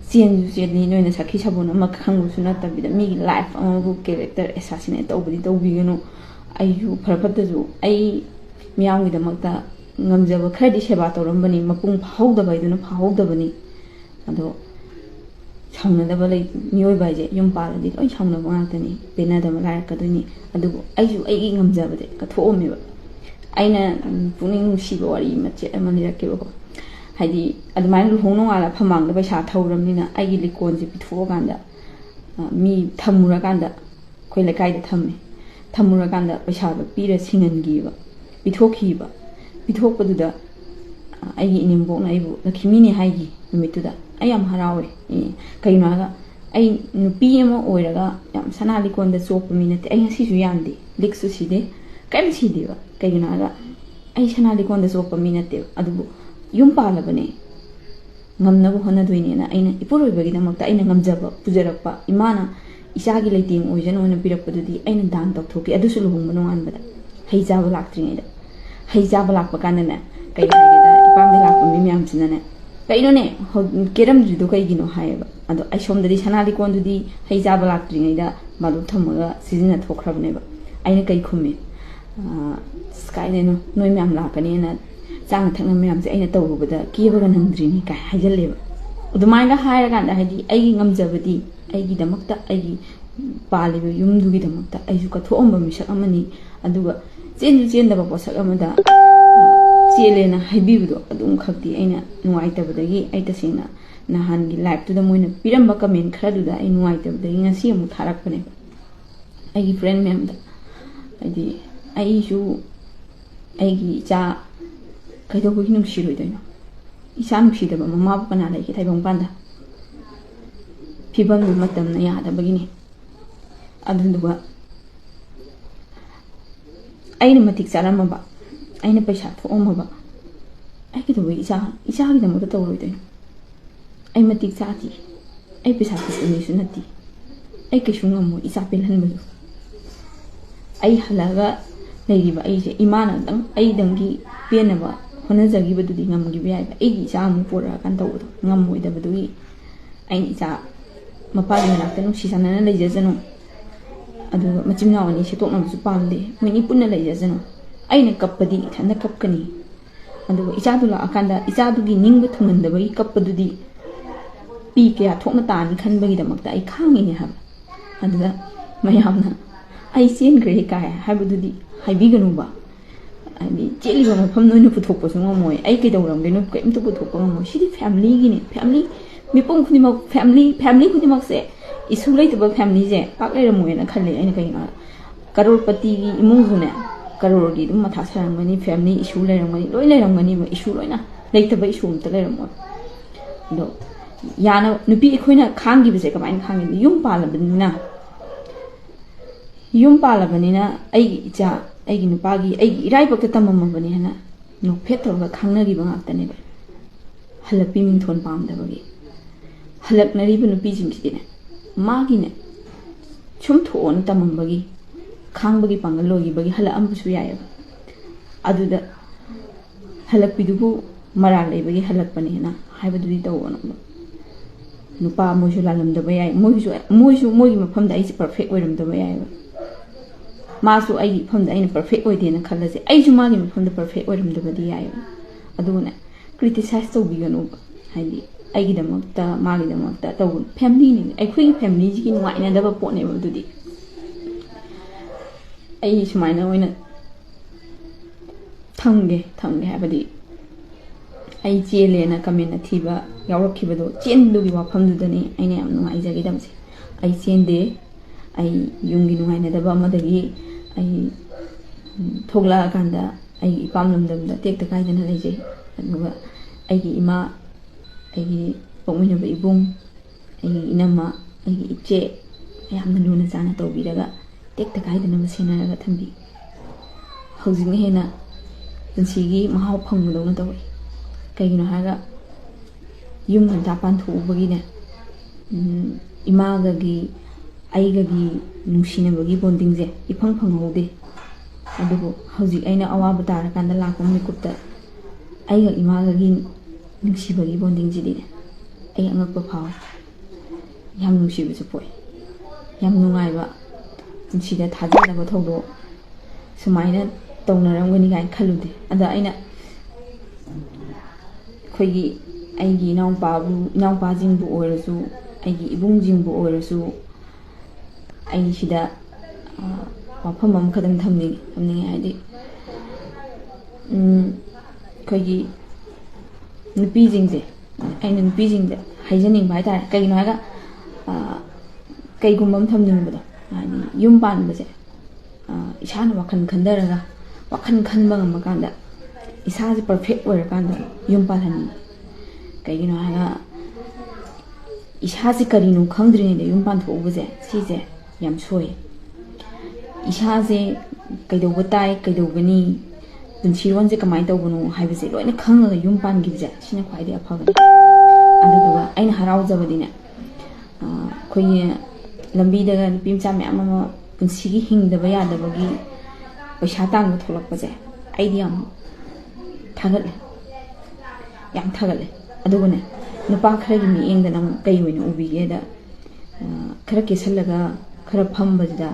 ꯆꯦꯜꯂꯤ ꯅꯣꯏꯅ ꯁꯈꯤ ꯁꯥꯕꯣꯟ ꯑꯃ ꯈꯪꯕꯁꯨ ꯅꯠꯇꯕꯤꯗ ꯃꯤꯒꯤ ꯂꯥꯏꯐ ꯑꯃꯕꯨ ꯀꯦꯔꯦꯛꯇꯔ ꯑꯦꯁꯥꯁꯤꯅꯦꯠꯇꯧꯕꯗꯤ ꯇꯧꯕꯤꯒꯅꯨ ꯑꯩꯁꯨ ꯐꯔ ꯐꯠꯇꯁꯨ ꯑꯩ ꯃꯤꯌꯥꯝꯒꯤꯗꯃꯛꯇ ꯉꯝꯖꯕ ꯈꯔꯗꯤ ꯁꯦꯕꯥ ꯇꯧꯔꯝꯕꯅꯤ ꯃꯄꯨꯡ ꯐꯥꯍꯧꯗꯕ ꯍꯥꯏꯗꯨꯅ ꯐꯥꯍꯧꯗꯕꯅꯤ ꯑꯗꯣ ꯁꯥꯎꯅꯗꯕ ꯃꯤꯑꯣꯏꯕ ꯍꯥꯏꯁꯦ ꯌꯨꯝ ꯄꯥꯜꯂꯗꯤ ꯂꯣꯏ ꯁꯥꯎꯅꯕ ꯉꯥꯛꯇꯅꯤ ꯄꯦꯟꯅꯗꯕ ꯂꯥꯏꯔꯛꯀꯗꯣꯏꯅꯤ ꯑꯗꯨꯕꯨ ꯑꯩꯁꯨ ꯑꯩꯒꯤ ꯉꯝꯖꯕꯗꯤ ꯀꯠꯊꯣꯛꯑꯝꯃꯦꯕ ꯑꯩꯅ ꯄꯨꯛꯅꯤꯡ ꯅꯨꯡꯁꯤꯕ ꯋꯥꯔꯤ ꯃꯆꯦꯠ ꯑꯃ ꯂꯤꯔꯛꯀꯦꯕꯀꯣ ꯍꯥꯏꯗꯤ ꯑꯗꯨꯃꯥꯏꯅ ꯂꯨꯍꯣꯡ ꯅꯣꯡꯉꯥꯜꯂ ꯐꯃꯥꯡꯗ ꯄꯩꯁꯥ ꯊꯧꯔꯕꯅꯤꯅ ꯑꯩꯒꯤ ꯂꯤꯀꯣꯟꯁꯦ ꯄꯤꯊꯣꯛꯑꯀꯥꯟꯗ ꯃꯤ ꯊꯝꯃꯨꯔꯀꯥꯟꯗ ꯑꯩꯈꯣই ꯂꯩꯀꯥꯏꯗ ꯊꯝꯃꯨꯔꯀꯥꯟꯗ ꯄꯩꯁꯥꯗꯣ ꯄꯤꯔ ꯁꯤꯡꯍꯟꯈꯤꯕ ꯄꯤꯊꯣꯛꯄꯗꯨꯗ ꯑꯩꯒꯤ ꯏꯅꯦꯝꯕꯣꯛꯅ ꯑꯩꯕꯨ ꯂꯛꯈꯤꯃꯤꯅꯤ ꯍꯥꯏꯈꯤ ꯅꯨꯃꯤꯠꯇꯨꯗ ꯑꯩ ꯌꯥꯝ ꯍꯔꯥꯎꯋꯦ ꯀꯩꯅꯣ ꯍꯥꯏꯔꯒ ꯑꯩ ꯅꯨꯄꯤ ꯑꯃ ꯑꯣꯏꯔꯒ ꯌꯥꯝ ꯁꯅꯥ ꯂꯤꯀꯣꯟꯗ ꯆꯣꯞꯄ ꯃꯤ ꯅꯠꯇꯦ ꯑꯩ ꯉꯁꯤꯁꯨ ꯌꯥꯟꯗꯦ ꯂꯤꯛꯁꯨ ꯁꯤꯗꯦ ꯀꯔꯤꯝ ꯁꯤꯗꯦꯕ ꯀꯩꯒꯤꯅꯣ ꯍꯥꯏꯔꯒ ꯑꯩ ꯁꯅꯥ ꯂꯤꯀꯣꯟꯗ ꯆꯣꯞꯄ ꯃꯤ ꯅꯠꯇꯦꯕ ꯑꯗꯨꯕꯨ ꯌꯨꯝ ꯄꯥꯜꯂꯕꯅꯦ ꯉꯝꯅꯕ ꯍꯣꯠꯅꯗꯣꯏꯅꯦꯅ ꯑꯩꯅ ꯏꯄꯨꯔꯣꯏꯕꯒꯤꯗꯃꯛꯇ ꯑꯩꯅ ꯉꯝꯖꯕ ꯄꯨꯖꯔꯛꯄ ꯏꯃꯥꯅ ꯏꯆꯥꯒꯤ ꯂꯩꯇꯦꯡ ꯑꯣꯏꯖꯅꯣꯅ ꯄꯤꯔꯛꯄꯗꯨꯗꯤ ꯑꯩꯅ ꯗꯥꯟ ꯇꯧꯊꯣꯛꯈꯤ ꯑꯗꯨꯁꯨ ꯂꯨꯍꯣꯡꯕ ꯅꯣꯡꯉꯥꯟꯕꯗ ꯍꯩ ꯆꯥꯕ ꯂꯥꯛꯇ꯭ꯔꯤꯉꯩꯗ ꯍꯩ ꯆꯥꯕ ꯂꯥꯛꯄ ꯀꯥꯟꯗꯅꯦ ꯀꯩ ꯍꯥꯏꯒꯦꯗ ꯏꯄꯥꯝꯗ ꯂꯥꯛꯄ ꯃꯤ ꯃꯌꯥꯝꯁꯤꯅꯅꯦ ꯀꯩꯅꯣꯅꯦ ꯀꯦꯔꯝꯗ꯭ꯔꯤꯗꯣ ꯀꯩꯒꯤꯅೋ ꯍꯥꯏꯌꯦꯕ ꯑꯗꯣ ꯑꯩ ꯁꯣꯝꯗꯗꯤ ꯁꯅꯥ ꯂꯤꯀꯣꯟꯗꯨꯗꯤ ꯍꯩ ꯆꯥꯕ ꯂꯥꯛꯇ꯭ꯔꯤꯉꯩꯗ ꯃꯥꯗꯨ ꯊꯝꯃꯒ ꯁꯤꯖꯤꯟꯅꯊꯣꯛꯈ꯭ꯔꯕꯅꯦꯕ ꯑꯩꯅ ꯀꯩ ꯈꯨꯝꯃꯤ ꯀꯥꯏꯗꯩꯅꯣ ꯅꯣꯏ ꯃꯌꯥꯝ ꯂꯥꯛꯀꯅꯤꯅ ꯆꯥꯅ ꯊꯛꯅ ꯃꯌꯥꯝꯁꯦ ꯑꯩꯅ ꯇꯧꯔꯨꯕꯗ ꯀꯦꯕꯒ ꯅꯪꯗ꯭ꯔꯤꯅꯤ ꯀꯥꯏ ꯍꯥꯏꯖꯜꯂꯦꯕ ꯑꯗꯨꯃꯥꯏꯅ ꯍꯥꯏꯔꯀꯥꯟꯗ ꯍꯥꯏꯗꯤ ꯑꯩꯒꯤ ꯉꯝꯖꯕꯗꯤ ꯑꯩꯒꯤꯗꯃꯛꯇ ꯑꯩꯒꯤ ꯄꯥꯜꯂꯤꯕ ꯌꯨꯝꯗꯨꯒꯤꯗꯃꯛꯇ ꯑꯩꯁꯨ ꯀꯠꯊꯣꯛꯑꯝꯕ ꯃꯤꯁꯛ ꯑꯃꯅꯤ ꯑꯗꯨꯒ ꯆꯦꯟꯁꯨ ꯆꯦꯟꯗꯕ ꯄꯣꯠꯁꯛ ꯑꯃꯗ ꯆꯦꯜꯂꯦꯅ ꯍꯥꯏꯕꯤꯕꯗꯣ ꯑꯗꯨꯝ ꯈꯛꯇꯤ ꯑꯩꯅ ꯅꯨꯡꯉꯥꯏꯇꯕꯗꯒꯤ ꯑꯩ ꯇꯁꯦꯡꯅ ꯅꯍꯥꯟꯒꯤ ꯂꯥꯏꯐꯇꯨꯗ ꯃꯣꯏꯅ ꯄꯤꯔꯝꯕ ꯀꯃꯦꯟ ꯈꯔꯗꯨꯗ ꯑꯩ ꯅꯨꯡꯉꯥꯏꯇꯕꯗꯒꯤ ꯉꯁꯤ ꯑꯃꯨꯛ ꯊꯥꯔꯛꯄꯅꯦꯕ ꯑꯩꯒꯤ ꯐ꯭ꯔꯦꯟ ꯃꯌꯥꯝꯗ ꯍꯥꯏꯗꯤ ꯑꯩꯁꯨ ꯑꯩꯒꯤ ꯏꯆꯥ ꯀꯩꯗꯧꯕꯒꯤ ꯅꯨꯡꯁꯤꯔꯣꯏꯗꯣꯏꯅꯣ ꯏꯆꯥ ꯅꯨꯡꯁꯤꯗꯕ ꯃꯃꯥꯕꯨ ꯀꯅꯥ ꯂꯩꯒꯦ ꯇꯥꯏꯕꯪꯄꯥꯟꯗ ꯐꯤꯕꯝꯗꯨ ꯃꯇꯝꯅ ꯌꯥꯗꯕꯒꯤꯅꯤ ꯑꯗꯨꯗꯨꯒ ꯑꯩꯅ ꯃꯇꯤꯛ ꯆꯥꯔꯝꯃꯕ ꯑꯩꯅ ꯄꯩꯁꯥ ꯊꯣꯛꯑꯝꯃꯕ ꯑꯩ ꯀꯩꯗꯧꯕꯒꯤ ꯏꯆꯥꯒꯤꯗꯃꯛꯇ ꯇꯧꯔꯣꯏꯗꯣꯏꯅꯣ ꯑꯩ ꯃꯇꯤꯛ ꯆꯥꯗꯦ ꯑꯩ ꯄꯩꯁꯥ ꯊꯣꯛꯄ ꯃꯤꯁꯨ ꯅꯠꯇꯦ ꯑꯩ ꯀꯩꯁꯨ ꯉꯝꯃꯣꯏ ꯏꯆꯥ ꯄꯦꯜꯍꯟꯕꯗꯨ ꯑꯩ ꯍꯜꯂꯛꯑꯒ ꯂꯩꯔꯤꯕ ꯑꯩꯁꯦ ꯏꯃꯥꯅꯗꯪ ꯑꯩꯗꯪꯒꯤ ꯄꯦꯟꯅꯕ ꯍꯣꯠꯅꯖꯈꯤꯕꯗꯨꯗꯤ ꯉꯝꯈꯤꯕ ꯌꯥꯏꯕ ꯑꯩꯒꯤ ꯏꯆꯥ ꯑꯃꯨꯛ ꯄꯣꯔꯛꯑꯀꯥꯟꯗ ꯇꯧꯕꯗꯣ ꯉꯝꯃꯣꯏꯗꯕꯗꯨꯒꯤ ꯑꯩꯅ ꯏꯆꯥ ꯃꯄꯥꯒꯤ ꯃꯅꯥꯛꯇ ꯅꯨꯡꯁꯤ ꯆꯥꯟꯅꯅ ꯂꯩꯖꯁꯅꯨ ꯑꯗꯨꯒ ꯃꯆꯤꯟ ꯃꯅꯥꯎ ꯑꯅꯤ ꯁꯦꯠꯇꯣꯛꯅꯕꯁꯨ ꯄꯥꯝꯗꯦ ꯃꯣꯏꯅꯤ ꯄꯨꯟꯅ ꯂꯩꯖꯁꯅꯨ ꯑꯩꯅ ꯀꯞꯄꯗꯤ ꯏꯊꯟꯇ ꯀꯞꯀꯅꯤ ꯑꯗꯨꯒ ꯏꯆꯥꯗꯨ ꯂꯥꯛꯑꯀꯥꯟꯗ ꯏꯆꯥꯗꯨꯒꯤ ꯅꯤꯡꯕ ꯊꯨꯡꯍꯟꯗꯕꯒꯤ ꯀꯞꯄꯗꯨꯗꯤ ꯄꯤ ꯀꯌꯥ ꯊꯣꯛꯅ ꯇꯥꯅꯤ ꯈꯟꯕꯒꯤꯗꯃꯛꯇ ꯑꯩ ꯈꯥꯡꯉꯤꯅꯦ ꯍꯥꯏꯕ ꯑꯗꯨꯗ ꯃꯌꯥꯝꯅ ꯑꯩ ꯆꯦꯟꯈ꯭ꯔꯦ ꯀꯥꯏ ꯍꯥꯏꯕꯗꯨꯗꯤ ꯍꯥꯏꯕꯤꯒꯅꯨꯕ ꯍꯥꯏꯗꯤ ꯆꯦꯜꯂꯤꯕ ꯃꯐꯝ ꯅꯣꯏꯅ ꯄꯨꯊꯣꯛꯄꯁꯨ ꯉꯝꯃꯣꯏ ꯑꯩ ꯀꯩꯗꯧꯔꯝꯒꯦꯅꯣ ꯀꯔꯤꯝꯇ ꯄꯨꯊꯣꯛꯄ ꯉꯝꯃꯣꯏ ꯁꯤꯗꯤ ꯐꯦꯃꯤꯂꯤꯒꯤꯅꯤ ꯐꯦꯃꯤꯂꯤ ꯃꯤꯄꯨꯝ ꯈꯨꯗꯤꯡꯃꯛ ꯐꯦꯃꯤꯂꯤ ꯈꯨꯗꯤꯡꯃꯛꯁꯦ इशू लेते फैमिली पाक लेरमोना खले कहीं करोड़पति इमुंगने करोड़ की मथा सरमनी फैमिली इशू लेरमनी लोई लेरमनी इशू लोना लेतब इशू अमत लेरमो अदो याना नुपी अखोइना खांगिबसे कमाइन खांगि युम पालबनिना अइगी इचा अइगी नुपागी अइगी इराइबक तममबनि हना नोफेट तौरगा खांगनगिबा गाक्तनेबा हलपी मिंथोन पामदबगी हलकनरिबा नुपीजिंगिने मागिने छुम थोन तममबगी खांगबगी पांगल लोगिबगी हलअमबसु यायबा अदुदा हलकपिदुबु मरा लेबगी हलकपनि हना हाइबदुदि तौवनो नुपा मोइसु लालमदबा याय मोइसु मोइगी मफमदा आइसे परफेक्ट ओइरमदबा यायबा मासु आइगी मफमदा आइना परफेक्ट ओइदेना खल्लसे आइसु मागी मफमदा परफेक्ट ओइरमदबदि यायबा अदुना क्रिटिसाइज तौबिगनुबा हाइदि आइगिदमक्ता मागिदमक्ता तौगुन फैमिली नि आइखोइ फैमिली जिगि नुवाइनादबा पोटनेबा दुदि आइ सुमाइना ओइना थंगे हाइबदि आई चेलेना कमेंट अथीबा यावरखिबदो चेनदुगी वाफमदुदनी आइना याम नुवाइजगिदमसे आई चेनदे आई युंगी नुवाइनादबा अमदगी आई थोगला कांदा आई इपाम लमदमदा टेक्ता काइदना लेजे अदुगा आइगी इमा आइगी पोकमिनबा इबुंग आइगी इनमा आइगी इचे यामना लुना जाना तौबिरगा टेक्ता काइदना मसेनारगा थंबी हौजिंग हेना पुंसिगी महाव फंगदौना तौई कहीं यूम घंटा पांथोबगीने इमागगी आइगगी नुसिनबगी बॉन्डिंगजे इफंग फंगहौदे अदुबो हौजिक आइना अवाब तारकांदा लाको मिकुप्ता आइगा इमागगी नुसिबगी बॉन्डिंगजिदि आइ अंगकपा फाव याम नुसिबसु पोय याम नुंगाइबा पुंसिदा थाजनबा थौदो सुमाइना तौनरमगनी गाइन खलुदे अदा आइना खोगी आइगी इनाउपाजिंबु ओइरसु आइगी इबुंजिंबु ओइरसु आइ सिदा वाफम अम खदम थमनी हाइदि खोगी नुपीजिंजे आइना नुपीजिंजे हाइजनिंग बाय तारे कइनो हागा कइगुंबम थमनिंबदो हाइदि युम पानबसे इसाना वाखन खंदरगा वाखन खनबा ngamakanदा इसाजे परफेक्ट ओइरकांदा युम पालहनी कइगिनो हागा इसाजे करिनो खंद्रिने युम पानथोबजे सिजे याम सोय इसाजे कइदौबा ताई कइदौबनी पुंसिरोनजे कमाय तौबनो हाइबसे लोइना खंगा युम पानगिबजे सिना ख्वाइदे अफगन अदुगा आइना हराउजबदिने खोइ लंबीदगा नुपीमचा म्याम अमा पुंसिगी हिंगदबा यादबगी पैसा तांग थोलकपजे आइदि याम थागले याम थागले अदुगने नुपा खरगी मियेंग नम कई ओइना उबिगेदा खरा केसलगा खरा फंबदा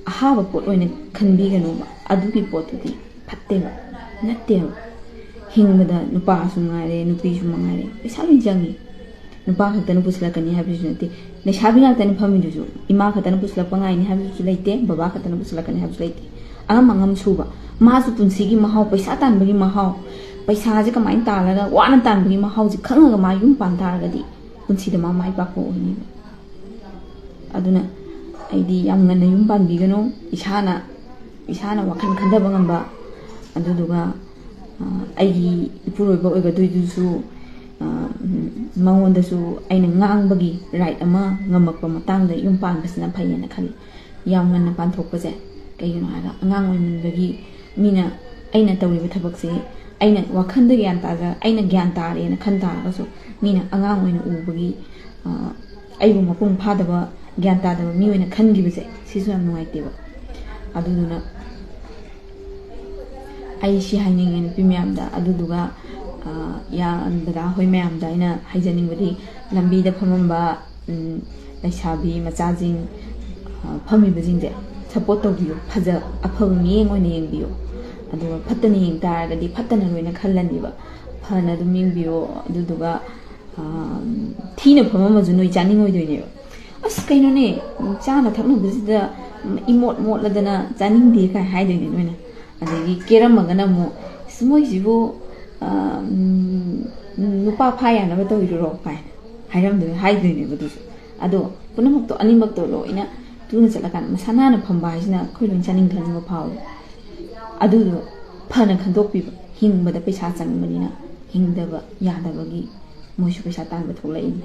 अहाबा पोट ओइना खनबिगनुबा अदुगी पोटुदी फत्तेबा नत्तेबा ꯍꯤꯡꯕꯗ ꯅꯨꯄꯥꯁꯨ ꯉꯥꯏꯔꯦ ꯅꯨꯄꯤꯁꯨ ꯃꯉꯥꯏꯔꯦ ꯄꯩꯁꯥ ꯂꯣꯏ ꯆꯪꯉꯤ ꯅꯨꯄꯥ ꯈꯛꯇꯅ ꯄꯨꯁꯤꯜꯂꯛꯀꯅꯤ ꯍꯥꯏꯕꯁꯨ ꯅꯠꯇꯦ ꯂꯩꯁꯥꯕꯤ ꯉꯥꯛꯇꯅꯤ ꯐꯝꯃꯤꯗꯨꯁꯨ ꯏꯃꯥ ꯈꯛꯇꯅ ꯄꯨꯁꯤꯜꯂꯛꯄ ꯉꯥꯏꯅꯤ ꯍꯥꯏꯕꯁꯨ ꯂꯩꯇꯦ ꯕꯕꯥ ꯈꯛꯇꯅ ꯄꯨꯁꯤꯜꯂꯛꯀꯅꯤ ꯍꯥꯏꯕꯁꯨ ꯂꯩꯇꯦ ꯑꯉꯝ ꯑꯉꯝ ꯁꯨꯕ ꯃꯥꯁꯨ ꯄꯨꯟꯁꯤꯒꯤ ꯃꯍꯥꯎ ꯄꯩꯁా ꯇꯥꯟꯕꯒꯤ ꯃꯍꯥꯎ ꯄꯩꯁꯥꯁꯦ ꯀꯃꯥꯏꯅ ꯇꯥꯜꯂꯒ ꯋꯥꯅ ꯇꯥꯟꯕꯒꯤ ꯃꯍꯥꯎꯁꯦ ꯈꯪꯉꯒ ꯃꯥ ꯌꯨꯝ ꯄꯥꯟ ꯇꯥꯔꯒꯗꯤ ꯄꯨꯟꯁꯤꯗ ꯃꯥ ꯃꯥꯏ ꯄꯥꯛꯄ ꯑꯣꯏꯅꯤꯕ ꯑꯗꯨꯅ ꯑꯩꯗꯤ ꯌꯥꯝ ꯉꯟꯅ ꯌꯨꯝ ꯄꯥꯟꯕꯤꯒꯅꯨ ꯏꯁꯥꯅ ꯋꯥꯈꯜ ꯈꯟꯊꯕ ꯉꯝꯕ ꯑꯗꯨꯗꯨꯒ ꯑꯩꯒꯤ ꯏꯄꯨꯔꯣꯏꯕ ꯑꯣꯏꯒꯗꯣꯏꯗꯨꯁꯨ ꯃꯉꯣꯟꯗꯁꯨ ꯑꯩꯅ ꯉꯥꯡꯕꯒꯤ ꯔꯥꯏꯠ ꯑꯃ ꯉꯝꯃꯛꯄ ꯃꯇꯥꯡꯗ ꯌꯨꯝ ꯄꯥꯟꯕꯁꯤꯅ ꯐꯩꯌꯦꯅ ꯈꯜꯂꯤ ꯌꯥꯝ ꯉꯟꯅ ꯄꯥꯟꯊꯣꯛꯄꯁꯦ ꯀꯩꯒꯤꯅꯣ ꯍꯥꯏꯔꯒ ꯑꯉꯥꯡ ꯑꯣꯏꯃꯟꯕꯒꯤ ꯃꯤꯅ ꯑꯩꯅ ꯇꯧꯔꯤꯕ ꯊꯕꯛꯁꯦ ꯑꯩꯅ ꯋꯥꯈꯟꯗ ꯑꯩꯅ ꯒ꯭ꯌꯥꯟ ꯇꯥꯔꯦꯅ ꯈꯟ ꯇꯥꯔꯒꯁꯨ ꯃꯤꯅ ꯑꯉꯥꯡ ꯑꯣꯏꯅ ꯎꯕꯒꯤ ꯑꯩꯕꯨ ꯃꯄꯨꯡ ꯐꯥꯗꯕ ꯒ꯭ꯌꯥꯟ ꯇꯥꯗꯕ ꯃꯤ ꯑꯣꯏꯅ ꯈꯟꯈꯤꯕꯁꯦ ꯁꯤꯁꯨ ꯌꯥꯝ ꯅꯨꯡꯉꯥꯏꯇꯦꯕ ꯑꯗꯨꯗꯨꯅ ꯑꯩ ꯁꯤ ꯍꯥꯏꯅꯤꯡꯉꯦ ꯅꯨꯄꯤ ꯃꯌꯥꯝꯗ ꯑꯗꯨꯗꯨꯒ ꯗꯗꯥ ꯍꯣꯏ ꯃꯌꯥꯝꯗ ꯑꯩꯅ ꯍꯥꯏꯖꯅꯤꯡꯕꯗꯤ ꯂꯝꯕꯤꯗ ꯐꯝꯃꯝꯕ ꯂꯩꯁꯥꯕꯤ ꯃꯆꯥꯁꯤꯡ ꯐꯝꯃꯤꯕꯁꯤꯡꯁꯦ ꯁꯞꯄꯣꯔꯠ ꯇꯧꯕꯤꯌꯨ ꯑꯐꯕ ꯃꯤꯠꯌꯦꯡ ꯑꯣꯏꯅ ꯌꯦꯡꯕꯤꯌꯨ ꯑꯗꯨꯒ ꯐꯠꯇꯅ ꯌꯦꯡ ꯇꯥꯔꯒꯗꯤ ꯐꯠꯇꯅ ꯂꯣꯏꯅ ꯈꯜꯂꯅꯤꯕ ꯐꯅ ꯑꯗꯨꯝ ꯌꯦꯡꯕꯤꯌꯨ ꯑꯗꯨꯗꯨꯒ ꯊꯤꯅ ꯐꯝꯃꯝꯃꯁꯨ ꯅꯣꯏ ꯆꯥꯅꯤꯡꯉꯣꯏꯗꯣꯏꯅꯦꯕ ꯑꯁ ꯀꯩꯅꯣꯅꯦ ꯆꯥꯅ ꯊꯛꯅꯕꯁꯤꯗ ꯃꯣꯠꯂꯗꯅ ꯆꯥꯅꯤꯡꯗꯦ ꯀꯥꯏ ꯍꯥꯏꯗꯣꯏꯅꯦ ꯅꯣꯏꯅ ꯑꯗꯒꯤ ꯀꯦꯔꯝꯃꯒꯅ ꯑꯃꯨꯛ ꯃꯣꯏꯁꯤꯕꯨ ꯅꯨꯄꯥ ꯐꯥ ꯌꯥꯅꯕ ꯇꯧꯔꯤꯔꯣ ꯀꯥꯏꯅ ꯍꯥꯏꯗꯣꯏꯅꯦꯕ ꯑꯗꯨꯁꯨ ꯑꯗꯣ ꯄꯨꯝꯅꯃꯛꯇꯣ ꯑꯅꯤꯃꯛꯇꯣ ꯂꯣꯏꯅ ꯇꯨꯅ ꯆꯠꯂꯀꯥꯟꯗ ꯃꯁꯥ ꯅꯥꯟꯅ ꯐꯝꯕ ꯍꯥꯏꯁꯤꯅ ꯑꯩꯈꯣই ꯂꯣꯏ ꯆꯥꯅꯤꯡ ꯊꯛꯅꯤꯡꯕ ꯐꯥꯎꯋꯦ ꯑꯗꯨꯗꯣ ꯐꯅ ꯈꯟꯗꯣꯛꯄꯤꯕ ꯍꯤꯡꯕꯗ ꯄꯩꯁꯥ ꯆꯪꯕꯅꯤꯅ ꯍꯤꯡꯗꯕ ꯌꯥꯗꯕꯒꯤ ꯃꯣꯏꯁꯨ ꯄꯩꯁా ꯇꯥꯟꯕ ꯊꯣꯛꯂꯛꯏꯅꯤ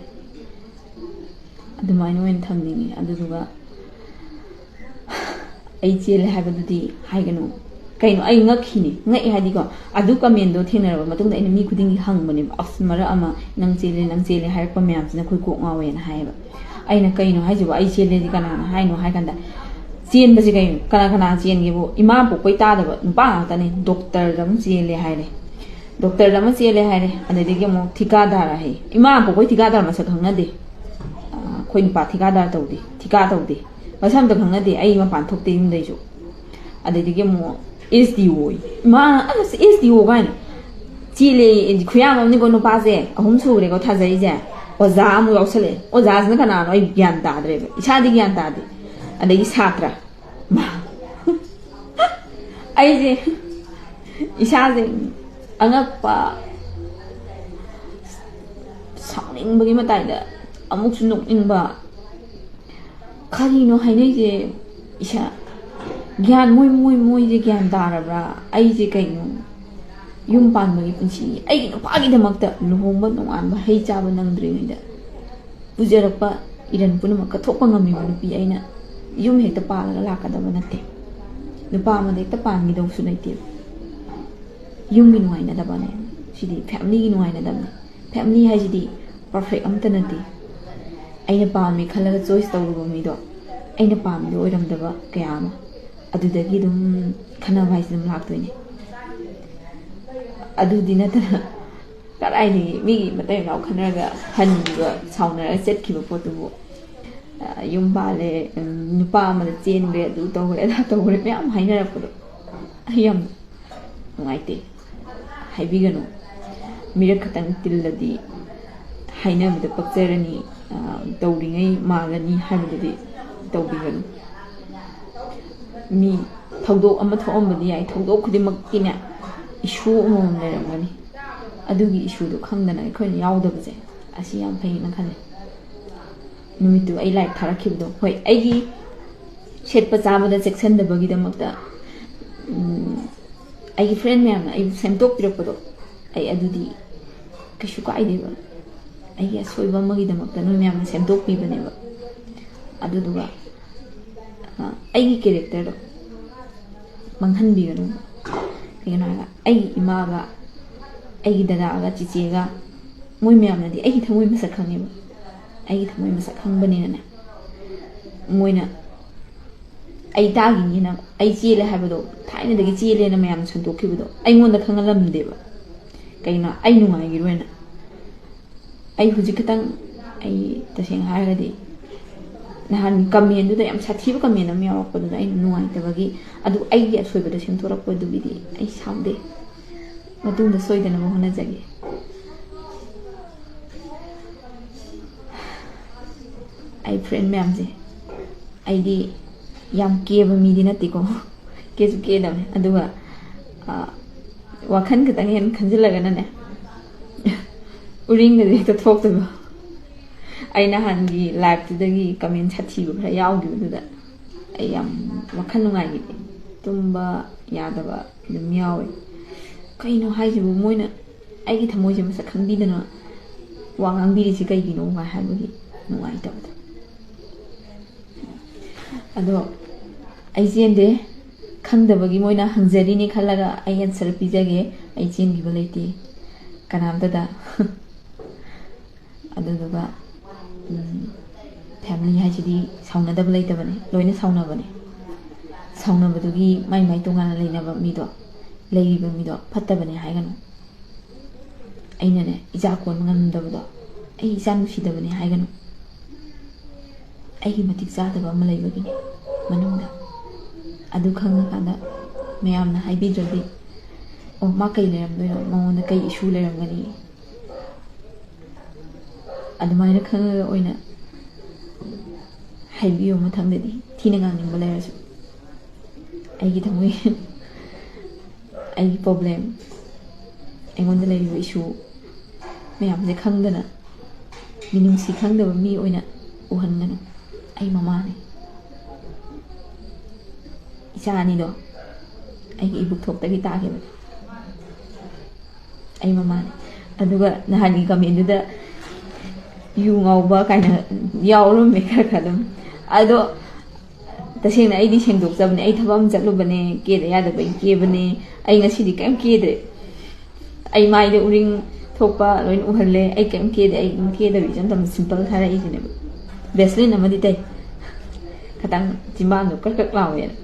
ꯑꯗꯨꯃꯥꯏꯅ ꯑꯣꯏꯅ ꯊꯝꯅꯤꯡꯉꯦ ꯑꯗꯨꯗꯨꯒ ꯑꯩ ꯆꯦꯜꯂꯦ ꯍꯥꯏꯕꯗꯨꯗꯤ ꯍꯥꯏꯒꯅꯨ ꯀꯩꯅꯣ ꯑꯩ ꯉꯛꯑꯦ ꯍꯥꯏꯗꯤꯀꯣ ꯑꯗꯨ ꯀꯃꯦꯟꯗꯣ ꯊꯦꯡꯅꯔꯕ ꯃꯇꯨꯡꯗ ꯑꯩꯅ ꯃꯤ ꯈꯨꯗꯤꯡꯒꯤ ꯍꯪꯕꯅꯦꯕ ꯑꯁ ꯃꯔꯛ ꯑꯃ ꯅꯪ ꯆꯦꯜꯂꯦ ꯍꯥꯏꯔꯛꯄ ꯃꯌꯥꯝꯁꯤꯅ ꯑꯩꯈꯣꯏ ꯀꯣꯛ ꯉꯥꯎꯋꯦꯅ ꯍꯥꯏꯌꯦꯕ ꯑꯩꯅ ꯀꯩꯅꯣ ꯍꯥꯏꯁꯤꯕോ ꯑꯩ ꯆꯦꯜꯂꯦꯗꯤ ꯀꯅꯥꯅ ꯍꯥꯏꯅꯣ ꯍꯥꯏ ꯀꯥꯟꯗ ꯆꯦꯟꯕꯁꯦ ꯀꯩꯅꯣ ꯀꯅꯥ ꯆꯦꯟꯒꯦꯕꯨ ꯏꯃꯥ ꯄꯣꯛꯄꯩ ꯇꯥꯗꯕ ꯅꯨꯄꯥ ꯉꯥꯛꯇꯅꯦ ꯗꯣꯛꯇꯔꯗ ꯑꯃ ꯆꯦꯜꯂꯦ ꯍꯥꯏꯔꯦ ꯑꯗꯨꯗꯒꯤ ꯑꯃꯨꯛ ꯊꯤꯀꯥꯗꯥꯔ ꯍꯥꯏ ꯏꯃꯥ ꯄꯣꯛꯄꯩ ꯊꯤꯀꯥꯗꯥꯔ ꯃꯁꯛ ꯈꯪꯅꯗꯦ ꯑꯩꯈꯣꯏ ꯅꯨꯄꯥ ꯊꯤꯀꯥꯗꯥꯔ ꯇꯧꯗꯦ ꯊꯤꯀꯥ ꯇꯧꯗꯦ ꯃꯁꯛ ꯑꯝꯇ ꯈꯪꯅꯗꯦ ꯑꯩ ꯃꯄꯥꯟ ꯊꯣꯛꯇꯦ ꯌꯨꯝꯗꯩꯁꯨ ꯑꯗꯨꯗꯒꯤ ꯑꯃꯨꯛ SDO ꯏꯃꯥ ꯑꯁ SDO ꯀꯥꯏꯅ ꯆꯦꯜꯂꯦ ꯈꯨꯌꯥꯝ ꯑꯃꯅꯤꯀꯣ ꯅꯨꯄꯥꯁꯦ 3 ꯁꯨꯔꯦꯀꯣ ꯊꯥꯖꯔꯤꯁꯦ ꯑꯣꯖꯥ ꯑꯃꯨꯛ ꯌꯥꯎꯁꯜꯂꯛꯑꯦ ꯑꯣꯖꯥꯁꯤꯅ ꯀꯅꯥꯅꯣ ꯑꯩ ꯒ꯭ꯌꯥꯟ ꯇꯥꯗ꯭ꯔꯦꯕ ꯏꯁꯥꯗꯤ ꯒ꯭ꯌꯥꯟ ꯇꯥꯗꯦ ꯑꯗꯒꯤ ꯁꯥꯇ꯭ꯔ ꯑꯩꯁꯦ ꯏꯁꯥꯁꯦ ꯑꯉꯛꯄ ꯁꯥꯎꯅꯤꯡꯕꯒꯤ ꯃꯇꯥꯏꯗ ꯑꯃꯨꯛꯁꯨ ꯅꯣꯛꯅꯤꯡꯕ ꯀꯔꯤꯅꯣ ꯍꯥꯏꯅꯩꯁꯦ ꯏꯁꯥ ꯒ꯭ꯌꯥꯟ ꯃꯣꯏꯁꯦ ꯒ꯭ꯌꯥꯟ ꯇꯥꯔꯕ꯭ꯔꯥ ꯑꯩꯁꯦ ꯀꯩꯅꯣ ꯌꯨꯝ ꯄꯥꯟꯕꯒꯤ ꯄꯨꯟꯁꯤ ꯑꯩꯒꯤ ꯅꯨꯄꯥꯒꯤꯗꯃꯛꯇ ꯂꯨꯍꯣꯡꯕ ꯅꯣꯡꯉꯥꯟꯕ ꯍꯩ ꯆꯥꯕ ꯅꯪꯗ꯭ꯔꯤꯉꯩꯗ ꯄꯨꯖꯔꯛꯄ ꯏꯔꯟ ꯄꯨꯝꯅꯃꯛ ꯀꯠꯊꯣꯛꯄ ꯉꯝꯃꯤꯕ ꯅꯨꯄꯤ ꯑꯩꯅ ꯌꯨꯝ ꯍꯦꯛꯇ ꯄꯥꯜꯂꯒ ꯂꯥꯛꯀꯗꯕ ꯅꯠꯇꯦ ꯅꯨꯄꯥ ꯑꯃꯗ ꯍꯦꯛꯇ ꯄꯥꯟꯈꯤꯗꯧꯁꯨ ꯂꯩꯇꯦꯕ ꯌꯨꯝꯒꯤ ꯅꯨꯡꯉꯥꯏꯅꯗꯕꯅꯦ ꯁꯤꯗꯤ ꯐꯦꯃꯤꯂꯤꯒꯤ ꯅꯨꯡꯉꯥꯏꯅꯗꯕꯅꯦ ꯐꯦꯃꯤꯂꯤ ꯍꯥꯏꯁꯤꯗꯤ ꯄꯔꯐꯦꯛ ꯑꯝꯇ ꯅꯠꯇꯦ ꯑꯩꯅ ꯄꯥꯝꯃꯤ ꯈꯜꯂꯒ ꯆꯣꯏꯁ ꯇꯧꯔꯨꯕ ꯃꯤꯗꯣ ꯑꯩꯅ ꯄꯥꯝꯕꯗꯣ ꯑꯣꯏꯔꯝꯗꯕ ꯀꯌꯥ ꯑꯃ ꯑꯗꯨꯗꯒꯤ ꯑꯗꯨꯝ ꯈꯟꯅꯕ ꯍꯥꯏꯁꯤ ꯑꯗꯨꯝ ꯂꯥꯛꯇꯣꯏꯅꯦ ꯑꯗꯨꯗꯤ ꯅꯠꯇꯅ ꯀꯗꯥꯏꯗꯒꯤ ꯃꯤꯒꯤ ꯃꯇꯩ ꯃꯅꯥꯎ ꯈꯟꯅꯔꯒ ꯍꯟꯈꯤꯕ ꯁꯥꯎꯅꯔꯒ ꯆꯠꯈꯤꯕ ꯄꯣꯠꯇꯨꯕꯨ ꯌꯨꯝ ꯄꯥꯜꯂꯦ ꯅꯨꯄꯥ ꯑꯃꯗ ꯆꯦꯟꯈ꯭ꯔꯦ ꯑꯗꯨ ꯇꯧꯈ꯭ꯔꯦ ꯑꯗꯥ ꯇꯧꯈ꯭ꯔꯦ ꯃꯌꯥꯝ ꯍꯥꯏꯅꯔꯛꯄꯗꯣ ꯑꯩ ꯌꯥꯝ ꯅꯨꯡꯉꯥꯏꯇꯦ ꯍꯥꯏꯕꯤꯒꯅꯨ ꯃꯤꯔꯛ ꯈꯛꯇꯪ ꯇꯤꯜꯂꯗꯤ ꯍꯥꯏꯅꯕꯗ ꯄꯛꯆꯔꯅꯤ ꯇꯧꯔꯤꯉꯩ ꯃꯥꯜꯂꯅꯤ ꯍꯥꯏꯕꯗꯨꯗꯤ ꯇꯧꯕꯤꯒꯅꯨ ꯃꯤ ꯊꯧꯗꯣꯛ ꯑꯃ ꯊꯣꯛꯑꯝꯕꯗꯤ ꯌꯥꯏ ꯊꯧꯗꯣꯛ ꯈꯨꯗꯤꯡꯃꯛꯀꯤꯅꯦ ꯏꯁꯨ ꯑꯃꯃꯝ ꯂꯩꯔꯝꯒꯅꯤ ꯑꯗꯨꯒꯤ ꯏꯁꯨꯗꯣ ꯈꯪꯗꯅ ꯑꯩꯈꯣꯏꯅ ꯌꯥꯎꯗꯕꯁꯦ ꯑꯁꯤ ꯌꯥꯝ ꯐꯩꯅ ꯈꯜꯂꯦ ꯅꯨꯃꯤꯠꯇꯨ ꯑꯩ ꯂꯥꯏꯔꯤꯛ ꯊꯥꯔꯛꯈꯤꯕꯗꯣ ꯍꯣꯏ ꯑꯩꯒꯤ ꯁꯦꯠꯄ ꯆꯥꯕꯗ ꯆꯦꯛꯁꯤꯟꯗꯕꯒꯤꯗꯃꯛꯇ ꯑꯩꯒꯤ ꯐ꯭ꯔꯦꯟ ꯃꯌꯥꯝꯅ ꯑꯩꯕꯨ ꯁꯦꯝꯗꯣꯛꯄꯤꯔꯛꯄꯗꯣ ꯑꯩ ꯑꯗꯨꯗꯤ ꯀꯩꯁꯨ ꯀꯥꯏꯗꯦꯕ ꯑꯩꯒꯤ ꯑꯁꯣꯏꯕ ꯑꯃꯒꯤꯗꯃꯛꯇ ꯅꯣꯏ ꯃꯌꯥꯝꯅ ꯁꯦꯝꯗꯣꯛꯄꯤꯕꯅꯦꯕ ꯑꯗꯨꯗꯨꯒ ꯑꯩꯒꯤ ꯀꯦꯔꯦꯛꯇꯔꯗꯣ ꯃꯥꯡꯍꯟꯕꯤꯒꯅꯨ ꯀꯩꯒꯤꯅꯣ ꯍꯥꯏꯔꯒ ꯑꯩꯒꯤ ꯏꯃꯥꯒ ꯑꯩꯒꯤ ꯗꯗꯥꯒ ꯆꯤꯆꯦꯒ ꯃꯣꯏ ꯃꯌꯥꯝꯅꯗꯤ ꯑꯩꯒꯤ ꯊꯃꯣꯏ ꯃꯁꯛ ꯈꯪꯉꯦꯕ ꯑꯩꯒꯤ ꯊꯃꯣꯏ ꯃꯁꯛ ꯈꯪꯕꯅꯤꯅꯅꯦ ꯃꯣꯏꯅ ꯑꯩ ꯇꯥꯈꯤꯅꯤꯅ ꯑꯩ ꯆꯦꯜꯂꯦ ꯍꯥꯏꯕꯗꯣ ꯊꯥꯏꯅꯗꯒꯤ ꯆꯦꯜꯂꯦꯅ ꯃꯌꯥꯝꯅ ꯁꯟꯗꯣꯛꯈꯤꯕꯗꯣ ꯑꯩꯉꯣꯟꯗ ꯈꯪꯍꯜꯂꯝꯗꯦꯕ ꯀꯩꯅꯣ ꯑꯩ ꯅꯨꯡꯉꯥꯏꯈꯤꯔꯣꯏꯅ ꯑꯩ ꯍꯧꯖꯤꯛ ꯈꯤꯇꯪ ꯑꯩ ꯇꯁꯦꯡꯅ ꯍꯥꯏꯔꯒꯗꯤ ꯅꯍꯥꯟ ꯀꯃꯦꯟꯗꯨꯗ ꯌꯥꯝ ꯁꯥꯊꯤꯕ ꯀꯃꯦꯟ ꯑꯃ ꯌꯥꯎꯔꯛꯄꯗꯨꯗ ꯑꯩꯅ ꯅꯨꯡꯉꯥꯏꯇꯕꯒꯤ ꯑꯗꯨ ꯑꯩꯒꯤ ꯑꯁꯣꯏꯕꯗ ꯁꯦꯝꯗꯣꯔꯛꯄꯗꯨꯒꯤꯗꯤ ꯑꯩ ꯁꯥꯎꯗꯦ ꯃꯇꯨꯡꯗ ꯁꯣꯏꯗꯅꯕ ꯍꯣꯠꯅꯖꯒꯦ꯫ ꯑꯩ ꯐ꯭ꯔꯦꯟ ꯃꯌꯥꯝꯁꯦ ꯑꯩꯗꯤ ꯌꯥꯝ ꯀꯦꯕ ꯃꯤꯗꯤ ꯅꯠꯇꯦꯀꯣ, ꯀꯦꯁꯨ ꯀꯦꯗꯕꯅꯦ, ꯑꯗꯨꯒ ꯋꯥꯈꯜ ꯈꯤꯇꯪ ꯍꯦꯟꯅ ꯈꯟꯖꯤꯜꯂꯒꯅꯅꯦ ꯎꯔꯤꯡꯒꯗꯤ ꯍꯦꯛꯇ ꯊꯣꯛꯇꯣꯏꯕ꯫ ꯑꯩ ꯅꯍꯥꯟꯒꯤ ꯂꯥꯏꯐꯇꯨꯗꯒꯤ ꯀꯃꯦꯟ ꯁꯥꯊꯤꯕ ꯈꯔ ꯌꯥꯎꯈꯤꯕꯗꯨꯗ ꯑꯩ ꯌꯥꯝ ꯋꯥꯈꯜ ꯅꯨꯡꯉꯥꯏꯈꯤꯗꯦ, ꯇꯨꯝꯕ ꯌꯥꯗꯕ ꯑꯗꯨꯝ ꯌꯥꯎꯋꯦ꯫ ꯀꯩꯅꯣ ꯍꯥꯏꯁꯤꯕꯨ ꯃꯣꯏꯅ ꯑꯩꯒꯤ ꯊꯃꯣꯏꯁꯦ ꯃꯁꯛ ꯈꯪꯕꯤꯗꯅ ꯋꯥ ꯉꯥꯡꯕꯤꯔꯤꯁꯤ ꯀꯩꯒꯤꯅꯣ ꯍꯥꯏꯕꯒꯤ ꯅꯨꯡꯉꯥꯏꯇꯕꯗꯣ꯫ ꯑꯗꯣ ꯑꯩ ꯆꯦꯟꯗꯦ, ꯈꯪꯗꯕꯒꯤ ꯃꯣꯏꯅ ꯍꯪꯖꯔꯤꯅꯤ ꯈꯜꯂꯒ ꯑꯩ ꯑꯟꯁꯔ ꯄꯤꯖꯒꯦ꯫ ꯑꯩ ꯆꯦꯟꯈꯤꯕ ꯂꯩꯇꯦ ꯀꯅꯥꯝꯇꯗ꯫ ꯑꯗꯨꯗꯨꯒ ꯐꯦꯃꯤꯂꯤ ꯍꯥꯏꯁꯤꯗꯤ ꯁꯥꯎꯅꯗꯕ ꯂꯩꯇꯕꯅꯦ, ꯂꯣꯏꯅ ꯁꯥꯎꯅꯕꯅꯦ꯫ ꯁꯥꯎꯅꯕꯗꯨꯒꯤ ꯃꯥꯏ ꯃꯥꯏ ꯇꯣꯉꯥꯟꯅ ꯂꯩꯅꯕ ꯃꯤꯗꯣ, ꯂꯩꯔꯤꯕ ꯃꯤꯗꯣ ꯐꯠꯇꯕꯅꯦ ꯍꯥꯏꯒꯅꯨ꯫ ꯑꯩꯅꯅꯦ ꯏꯆꯥ ꯀꯣꯟꯕ ꯉꯝꯗꯕꯗꯣ ꯑꯩ ꯏꯆꯥ ꯅꯨꯡꯁꯤꯗꯕꯅꯦ ꯍꯥꯏꯒꯅꯨ꯫ ꯑꯩꯒꯤ ꯃꯇꯤꯛ ꯆꯥꯗꯕ ꯑꯃ ꯂꯩꯕꯒꯤꯅꯤ ꯃꯅꯨꯡꯗ꯫ ꯑꯗꯨ ꯈꯪꯉꯀꯥꯟꯗ ꯃꯌꯥꯝꯅ ꯍꯥꯏꯕꯤꯗ꯭ꯔꯗꯤ ꯑꯣ ꯃꯥ ꯀꯩ ꯂꯩꯔꯝꯗꯣꯏꯅꯣ, ꯃꯉꯣꯟꯗ ꯀꯩ ꯏꯁꯨ ꯂꯩꯔꯝꯒꯅꯤ, ꯑꯗꯨꯃꯥꯏꯅ ꯈꯪꯉꯒ ꯑꯣꯏꯅ ꯍꯥꯏꯕꯤꯌꯨ ꯃꯊꯪꯗꯗꯤ ꯊꯤꯅ ꯉꯥꯡꯅꯤꯡꯕ ꯂꯩꯔꯁꯨ꯫ ꯑꯩꯒꯤ ꯊꯃꯣꯏ, ꯑꯩꯒꯤ ꯄ꯭ꯔꯣꯕ꯭ꯂꯦꯝ, ꯑꯩꯉꯣꯟꯗ ꯂꯩꯔꯤꯕ ꯏꯁꯨ ꯃꯌꯥꯝꯁꯦ ꯈꯪꯗꯅ ꯃꯤꯅꯨꯡꯁꯤ ꯈꯪꯗꯕ ꯃꯤ ꯑꯣꯏꯅ ꯎꯍꯟꯒꯅꯨ꯫ ꯑꯩ ꯃꯃꯥꯅꯤ, ꯏꯆꯥ ꯑꯅꯤꯗꯣ ꯑꯩꯒꯤ ꯏꯕꯨꯛꯊꯣꯛꯇꯒꯤ ꯇꯥꯈꯤꯕꯅꯤ, ꯑꯩ ꯃꯃꯥꯅꯤ꯫ ꯑꯗꯨꯒ ꯅꯍꯥꯟꯒꯤ ꯀꯃꯦꯟꯗꯨꯗ ꯌꯨ ꯉꯥꯎꯕ ꯀꯥꯏꯅ ꯌꯥꯎꯔꯝꯃꯦ ꯈꯔ ꯑꯗꯨꯝ, ꯑꯗꯣ ꯇꯁꯦꯡꯅ ꯑꯩꯗꯤ ꯁꯦꯡꯗꯣꯛꯆꯕꯅꯦ꯫ ꯑꯩ ꯊꯕꯛ ꯑꯃ ꯆꯠꯂꯨꯕꯅꯦ, ꯀꯦꯗ ꯌꯥꯗꯕꯩ ꯀꯦꯕꯅꯦ, ꯑꯩ ꯉꯁꯤꯗꯤ ꯀꯩꯝ ꯀꯦꯗ꯭ꯔꯦ, ꯑꯩ ꯃꯥꯏꯗ ꯎꯔꯤꯡ ꯊꯣꯛꯄ ꯂꯣꯏꯅ ꯎꯍꯜꯂꯦ, ꯑꯩ ꯀꯩꯝ ꯀꯦꯗꯦ, ꯑꯩ ꯀꯦꯗꯕꯤ ꯏꯆꯝ ꯆꯝꯅ ꯁꯤꯝꯄꯜ ꯊꯥꯔꯛꯏꯁꯤꯅꯦꯕ꯫ ꯕꯦꯁꯂꯤꯟ ꯑꯃꯗꯤ ꯇꯩ, ꯈꯤꯇꯪ ꯆꯤꯝꯕꯥꯟꯗꯣ ꯀ꯭ꯔꯛ ꯀ꯭ꯔꯛ ꯂꯥꯎꯋꯦꯅ꯫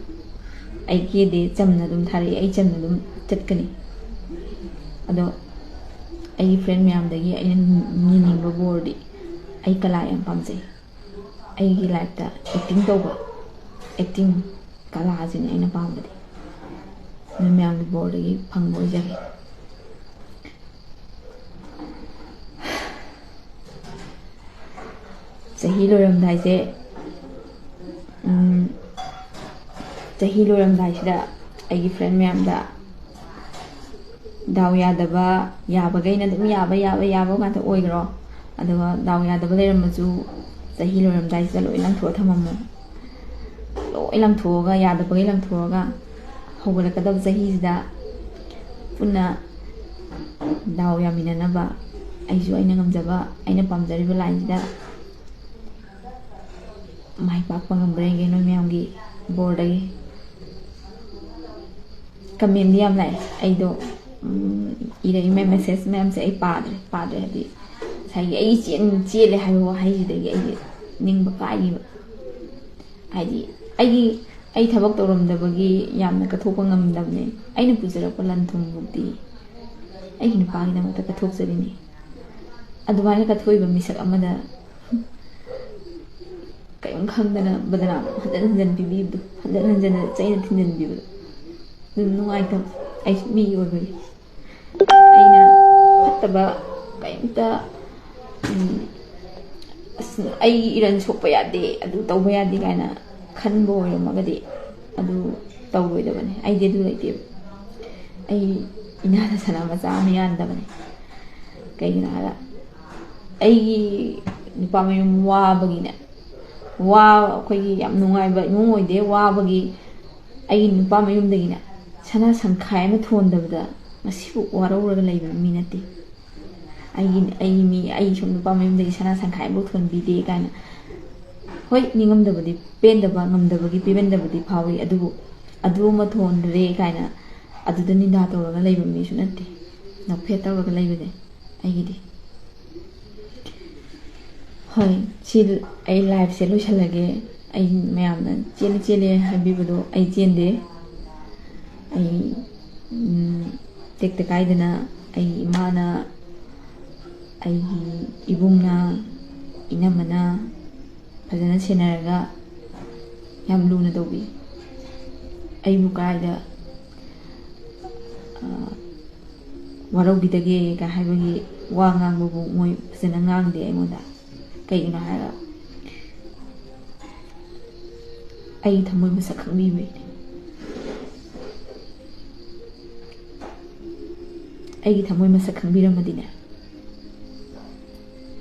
ꯑꯩ ꯀꯦꯗꯦ, ꯆꯝꯅ ꯑꯗꯨꯝ ꯊꯥꯔꯛꯏ, ꯑꯩ ꯆꯝꯅ ꯑꯗꯨم ꯆꯠꯀꯅꯤ꯫ ꯑꯗꯣ ꯑꯩꯒꯤ ꯐ꯭ꯔꯦꯟ ꯃꯌꯥꯝꯗꯒꯤ ꯑꯩꯅ ꯅꯤꯅꯤꯡꯕ ꯕꯣꯔꯗꯤ ꯑꯩ ꯀꯂꯥ ꯌꯥꯝ ꯄꯥꯝꯖꯩ, ꯑꯩꯒꯤ ꯂꯥꯏꯐꯇ ꯑꯦꯛꯇꯤꯡ ꯇꯧꯕ, ꯑꯦꯛꯇꯤꯡ ꯀꯂꯥꯁꯤꯅꯦ ꯑꯩꯅ ꯄꯥꯝꯕꯗꯤ꯫ ꯅꯣꯏ ꯃꯌꯥꯝꯒꯤ ꯕꯣꯔꯗꯒꯤ ꯐꯪꯕ ꯑꯣꯏꯖꯒꯦ꯫ ꯆꯍꯤ ꯂꯣꯏꯔꯝꯗꯥꯏꯁꯦ, ꯆꯍꯤ ꯂꯣꯏꯔꯝꯗꯥꯏꯁꯤꯗ ꯑꯩꯒꯤ ꯐ꯭ꯔꯦꯟ ꯃꯌꯥꯝꯗ ꯗꯥꯎ ꯌꯥꯗꯕ, ꯌꯥꯕꯈꯩꯅ ꯑꯗꯨꯝ ꯌꯥꯕ ꯌꯥꯕ ꯌꯥꯕ ꯉꯥꯛꯇ ꯑꯣꯏꯈ꯭ꯔꯣ, ꯑꯗꯨꯒ ꯗꯥꯎ ꯌꯥꯗꯕ ꯂꯩꯔꯝꯃꯁꯨ ꯆꯍꯤ ꯂꯣꯏꯔꯝꯗꯥꯏꯁꯤꯗ ꯂꯣꯏ ꯂꯪꯊꯣꯛꯑ ꯊꯝꯃꯝꯃꯣ꯫ ꯂꯣꯏ ꯂꯪꯊꯣꯛꯑꯒ, ꯌꯥꯗꯕꯈꯩ ꯂꯪꯊꯣꯛꯑꯒ ꯍꯧꯒꯠꯂꯛꯀꯗꯕ ꯆꯍꯤꯁꯤꯗ ꯄꯨꯟꯅ ꯗꯥꯎ ꯌꯥꯃꯤꯟꯅꯅꯕ, ꯑꯩꯁꯨ ꯑꯩꯅ ꯉꯝꯖꯕ, ꯑꯩꯅ ꯄꯥꯝꯖꯔꯤꯕ ꯂꯥꯏꯟꯁꯤꯗ ꯃꯥꯏ ꯄꯥꯛꯄ ꯉꯝꯕ꯭ꯔꯥ ꯌꯦꯡꯒꯦ ꯅꯣꯏ ꯃꯌꯥꯝꯒꯤ ꯕꯣꯔꯗꯒꯤ꯫ ꯀꯃꯦꯟꯗꯤ ꯌꯥꯝ ꯂꯥꯛꯑꯦ, ꯑꯩꯗꯣ ꯏꯔꯛꯏ ꯃꯦꯁꯦꯖ ꯃꯌꯥꯝꯁꯦ ꯑꯩ ꯄꯥꯗ꯭ꯔꯦ ꯍꯥꯏꯗꯤ ꯉꯁꯥꯏꯒꯤ ꯑꯩ ꯆꯦꯜꯂꯦ ꯍꯥꯏꯕ ꯋꯥꯍꯩꯁꯤꯗꯒꯤ ꯑꯩꯁꯦ ꯅꯤꯡꯕ ꯀꯥꯏꯈꯤꯕ꯫ ꯍꯥꯏꯗꯤ ꯑꯩ ꯊꯕꯛ ꯇꯧꯔꯝꯗꯕꯒꯤ ꯌꯥꯝꯅ ꯀꯠꯊꯣꯛꯄ ꯉꯝꯗꯕꯅꯦ, ꯑꯩꯅ ꯄꯨꯖꯔꯛꯄ ꯂꯟ ꯊꯨꯝꯕꯨꯛꯇꯤ ꯑꯩꯒꯤ ꯅꯨꯄꯥꯒꯤꯗꯃꯛꯇ ꯀꯠꯊꯣꯛꯆꯔꯤꯅꯤ꯫ ꯑꯗꯨꯃꯥꯏꯅ ꯀꯠꯊꯣꯛꯏꯕ ꯃꯤꯁꯛ ꯑꯃꯗ ꯀꯔꯤꯝ ꯈꯪꯗꯅ ꯕꯗꯅꯥꯝ ꯍꯟꯖꯤꯟ ꯍꯟꯖꯤꯟ ꯄꯤꯕꯤꯕꯗꯣ, ꯍꯟꯖꯤꯟ ꯍꯟꯖꯤꯟꯅ ꯆꯩꯅ ꯊꯤꯟꯖꯤꯟꯕꯤꯕꯗꯣ, ꯑꯗꯨꯝ ꯅꯨꯡꯉꯥꯏꯇꯕ꯫ ꯑꯩ ꯃꯤ ꯑꯣꯏꯕꯒꯤ ꯑꯩꯅ ꯐꯠꯇꯕ ꯀꯔꯤꯝꯇ ꯑꯩ ꯏꯔꯟ ꯁꯣꯛꯄ ꯌꯥꯗꯦ, ꯑꯗꯨ ꯇꯧꯕ ꯌꯥꯗꯦ ꯀꯥꯏꯅ ꯈꯟꯕ ꯑꯣꯏꯔꯝꯃꯒꯗꯤ ꯑꯗꯨ ꯇꯧꯔꯣꯏꯗꯕꯅꯤ꯫ ꯑꯩꯗꯤ ꯑꯗꯨ ꯂꯩꯇꯦꯕ, ꯑꯩ ꯏꯅꯥꯗ ꯁꯅꯥ ꯃꯆꯥ ꯑꯃ ꯌꯥꯟꯗꯕꯅꯤ꯫ ꯀꯩꯒꯤꯅꯣ ꯍꯥꯏꯔ ꯑꯩꯒꯤ ꯅꯨꯄꯥ ꯃꯌꯨꯝ ꯋꯥꯕꯒꯤꯅꯦ, ꯑꯩꯈꯣꯏꯒꯤ ꯌꯥꯝ ꯅꯨꯡꯉꯥꯏꯕ ꯏꯃꯨꯡ ꯑꯣꯏꯗꯦ, ꯋꯥꯕꯒꯤ ꯑꯩꯒꯤ ꯅꯨꯄꯥ ꯃꯌꯨꯝꯗꯒꯤꯅꯦ ꯁꯅꯥ ꯁꯟꯈꯥꯏ ꯑꯃ ꯊꯣꯟꯗꯕꯗ ꯉꯁꯤꯐꯥꯎ ꯋꯥꯔꯧꯔꯒ ꯂꯩꯕ ꯃꯤ ꯅꯠꯇꯦ꯫ ꯑꯩ ꯁꯨꯝ ꯅꯨꯄꯥ ꯃꯌꯨꯝꯗꯒꯤ ꯁꯅꯥ ꯁꯟꯈꯥꯏ ꯑꯃꯐꯥꯎ ꯊꯣꯟꯕꯤꯗꯦ ꯀꯥꯏꯅ, ꯍꯣꯏ ꯅꯤꯡꯉꯝꯗꯕꯗꯤ, ꯄꯦꯟꯗꯕ, ꯉꯝꯗꯕꯒꯤ ꯄꯤꯕꯦꯟꯗꯕꯗꯤ ꯐꯥꯎꯏ, ꯑꯗꯨꯕꯨ ꯑꯗꯨ ꯑꯃ ꯊꯣꯟꯗ꯭ꯔꯦ ꯀꯥꯏꯅ ꯑꯗꯨꯗ ꯅꯤꯟꯗꯥ ꯇꯧꯔꯒ ꯂꯩꯕ ꯃꯤꯁꯨ ꯅꯠꯇꯦ, ꯅꯣꯛꯐꯦꯠ ꯇꯧꯔꯒ ꯂꯩꯕꯅꯦ ꯑꯩꯒꯤꯗꯤ꯫ ꯍꯣꯏ, ꯁꯤ ꯑꯩ ꯂꯥꯏꯐꯁꯦ ꯂꯣꯏꯁꯤꯜꯂꯒꯦ꯫ ꯑꯩ ꯃꯌꯥꯝꯅ ꯆꯦꯜꯂꯦ ꯍꯥꯏꯕꯤꯕꯗꯣ ꯑꯩ ꯆꯦꯟꯗꯦ꯫ ꯑꯩ ꯇꯦꯛꯇ ꯀꯥꯏꯗꯅ ꯑꯩꯒꯤ ꯏꯃꯥꯅ, ꯑꯩꯒꯤ ꯏꯕꯨꯡꯅ, ꯏꯅꯝꯃꯅ ꯐꯖꯅ ꯁꯦꯟꯅꯔꯒ ꯌꯥꯝ ꯂꯨꯅ ꯇꯧꯕꯤ꯫ ꯑꯩꯕꯨ ꯀꯥꯏꯗ ꯋꯥꯔꯧꯈꯤꯗꯒꯦꯒ ꯍꯥꯏꯕꯒꯤ ꯋꯥ ꯉꯥꯡꯕꯕꯨ ꯃꯣꯏ ꯐꯖꯅ ꯉꯥꯡꯗꯦ ꯑꯩꯉꯣꯟꯗ ꯀꯩꯒꯤꯅꯣ ꯍꯥꯏꯔꯒ ꯑꯩꯒꯤ ꯊꯃꯣꯏ ꯃꯁꯛ ꯈꯪꯕꯤꯕꯩꯅꯦ ꯑꯩꯒꯤ ꯊꯃꯣꯏ ꯃꯁꯛ ꯈꯪꯕꯤꯔꯝꯃꯗꯤꯅꯦ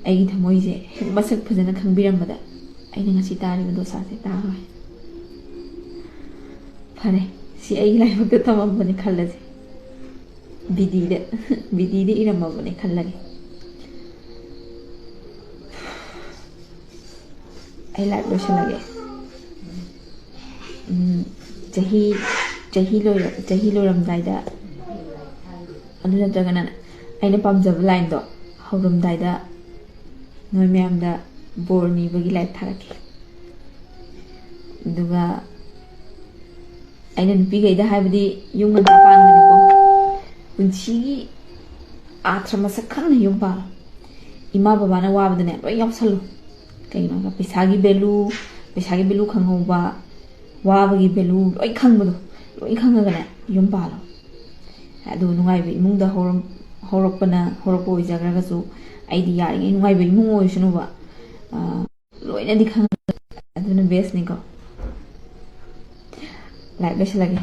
ꯑꯩꯒꯤ ꯊꯃꯣꯏꯁꯦ ꯍꯦꯛ ꯃꯁꯛ ꯐꯖꯅ ꯈꯪꯕꯤꯔꯝꯕꯗ ꯑꯩꯅ ꯉꯁꯤ ꯇꯥꯔꯤꯕ ꯗꯣꯁꯥꯁꯦ ꯇꯥꯔꯣꯏ ꯐꯔꯦ ꯁꯤ ꯑꯩꯒꯤ ꯂꯥꯏꯕꯛꯇ ꯇꯝꯃꯝꯕꯅꯤ ꯈꯜꯂꯁꯦ ꯕꯤꯗꯤꯗ ꯏꯔꯝꯃꯕꯅꯦ ꯈꯜꯂꯒꯦ ꯑꯩ ꯂꯥꯏꯐ ꯂꯣꯏꯁꯤꯜꯂꯒꯦ ꯆꯍꯤ ꯂꯣꯏꯔꯝꯗꯥꯏꯗ ꯑꯗꯨ ꯅꯠꯇ꯭ꯔꯒꯅ ꯑꯩꯅ ꯄꯥꯝꯖꯕ ꯂꯥꯏꯟꯗꯣ ꯍꯧꯔꯝꯗꯥꯏꯗ ꯅꯣꯏ ꯃꯌꯥꯝꯗ ꯕꯣꯔ ꯅꯤꯕꯒꯤ ꯂꯥꯏꯐ ꯊꯥꯔꯛꯀꯦ ꯑꯗꯨꯒ ꯑꯩꯅ ꯅꯨꯄꯤꯈꯩꯗ ꯍꯥꯏꯕꯗꯤ ꯌꯨꯝ ꯉꯟꯇꯥ ꯄꯥꯟꯒꯅꯨꯀꯣ ꯄꯨꯟꯁꯤꯒꯤ ꯑꯥꯊ꯭ꯔ ꯃꯁꯛ ꯈꯪꯅ ꯌꯨꯝ ꯄꯥꯜꯂꯣ ꯏꯃꯥ ꯕꯕꯥꯅ ꯋꯥꯕꯗꯅꯦ ꯂꯣꯏ ꯌꯥꯎꯁꯜꯂꯨ ꯀꯩꯒꯤꯅꯣ ꯍꯥꯏꯕ ꯄꯩꯁꯥꯒꯤ ꯚꯦꯂꯨ ꯈꯪꯍꯧꯕ ꯋꯥꯕꯒꯤ ꯚꯦꯂꯨ ꯂꯣꯏ ꯈꯪꯕꯗꯣ ꯂꯣꯏ ꯈꯪꯉꯒꯅꯦ ꯌꯨꯝ ꯄꯥꯜꯂꯣ ꯑꯗꯨ ꯅꯨꯡꯉꯥꯏꯕ ꯏꯃꯨꯡꯗ ꯍꯧꯔꯛꯄ ꯑꯣꯏꯖꯈ꯭ꯔꯒꯁꯨ ꯑꯩꯗꯤ ꯌꯥꯔꯤꯉꯩ ꯅꯨꯡꯉꯥꯏꯕ ꯏꯃꯨꯡ ꯑꯣꯏꯁꯅꯨꯕ ꯂꯣꯏꯅꯗꯤ ꯈꯪꯉꯒ ꯑꯗꯨꯅ ꯕꯦꯁꯅꯤꯀꯣ ꯂꯥꯏꯐ ꯂꯣꯏꯁꯤꯜꯂꯒꯦ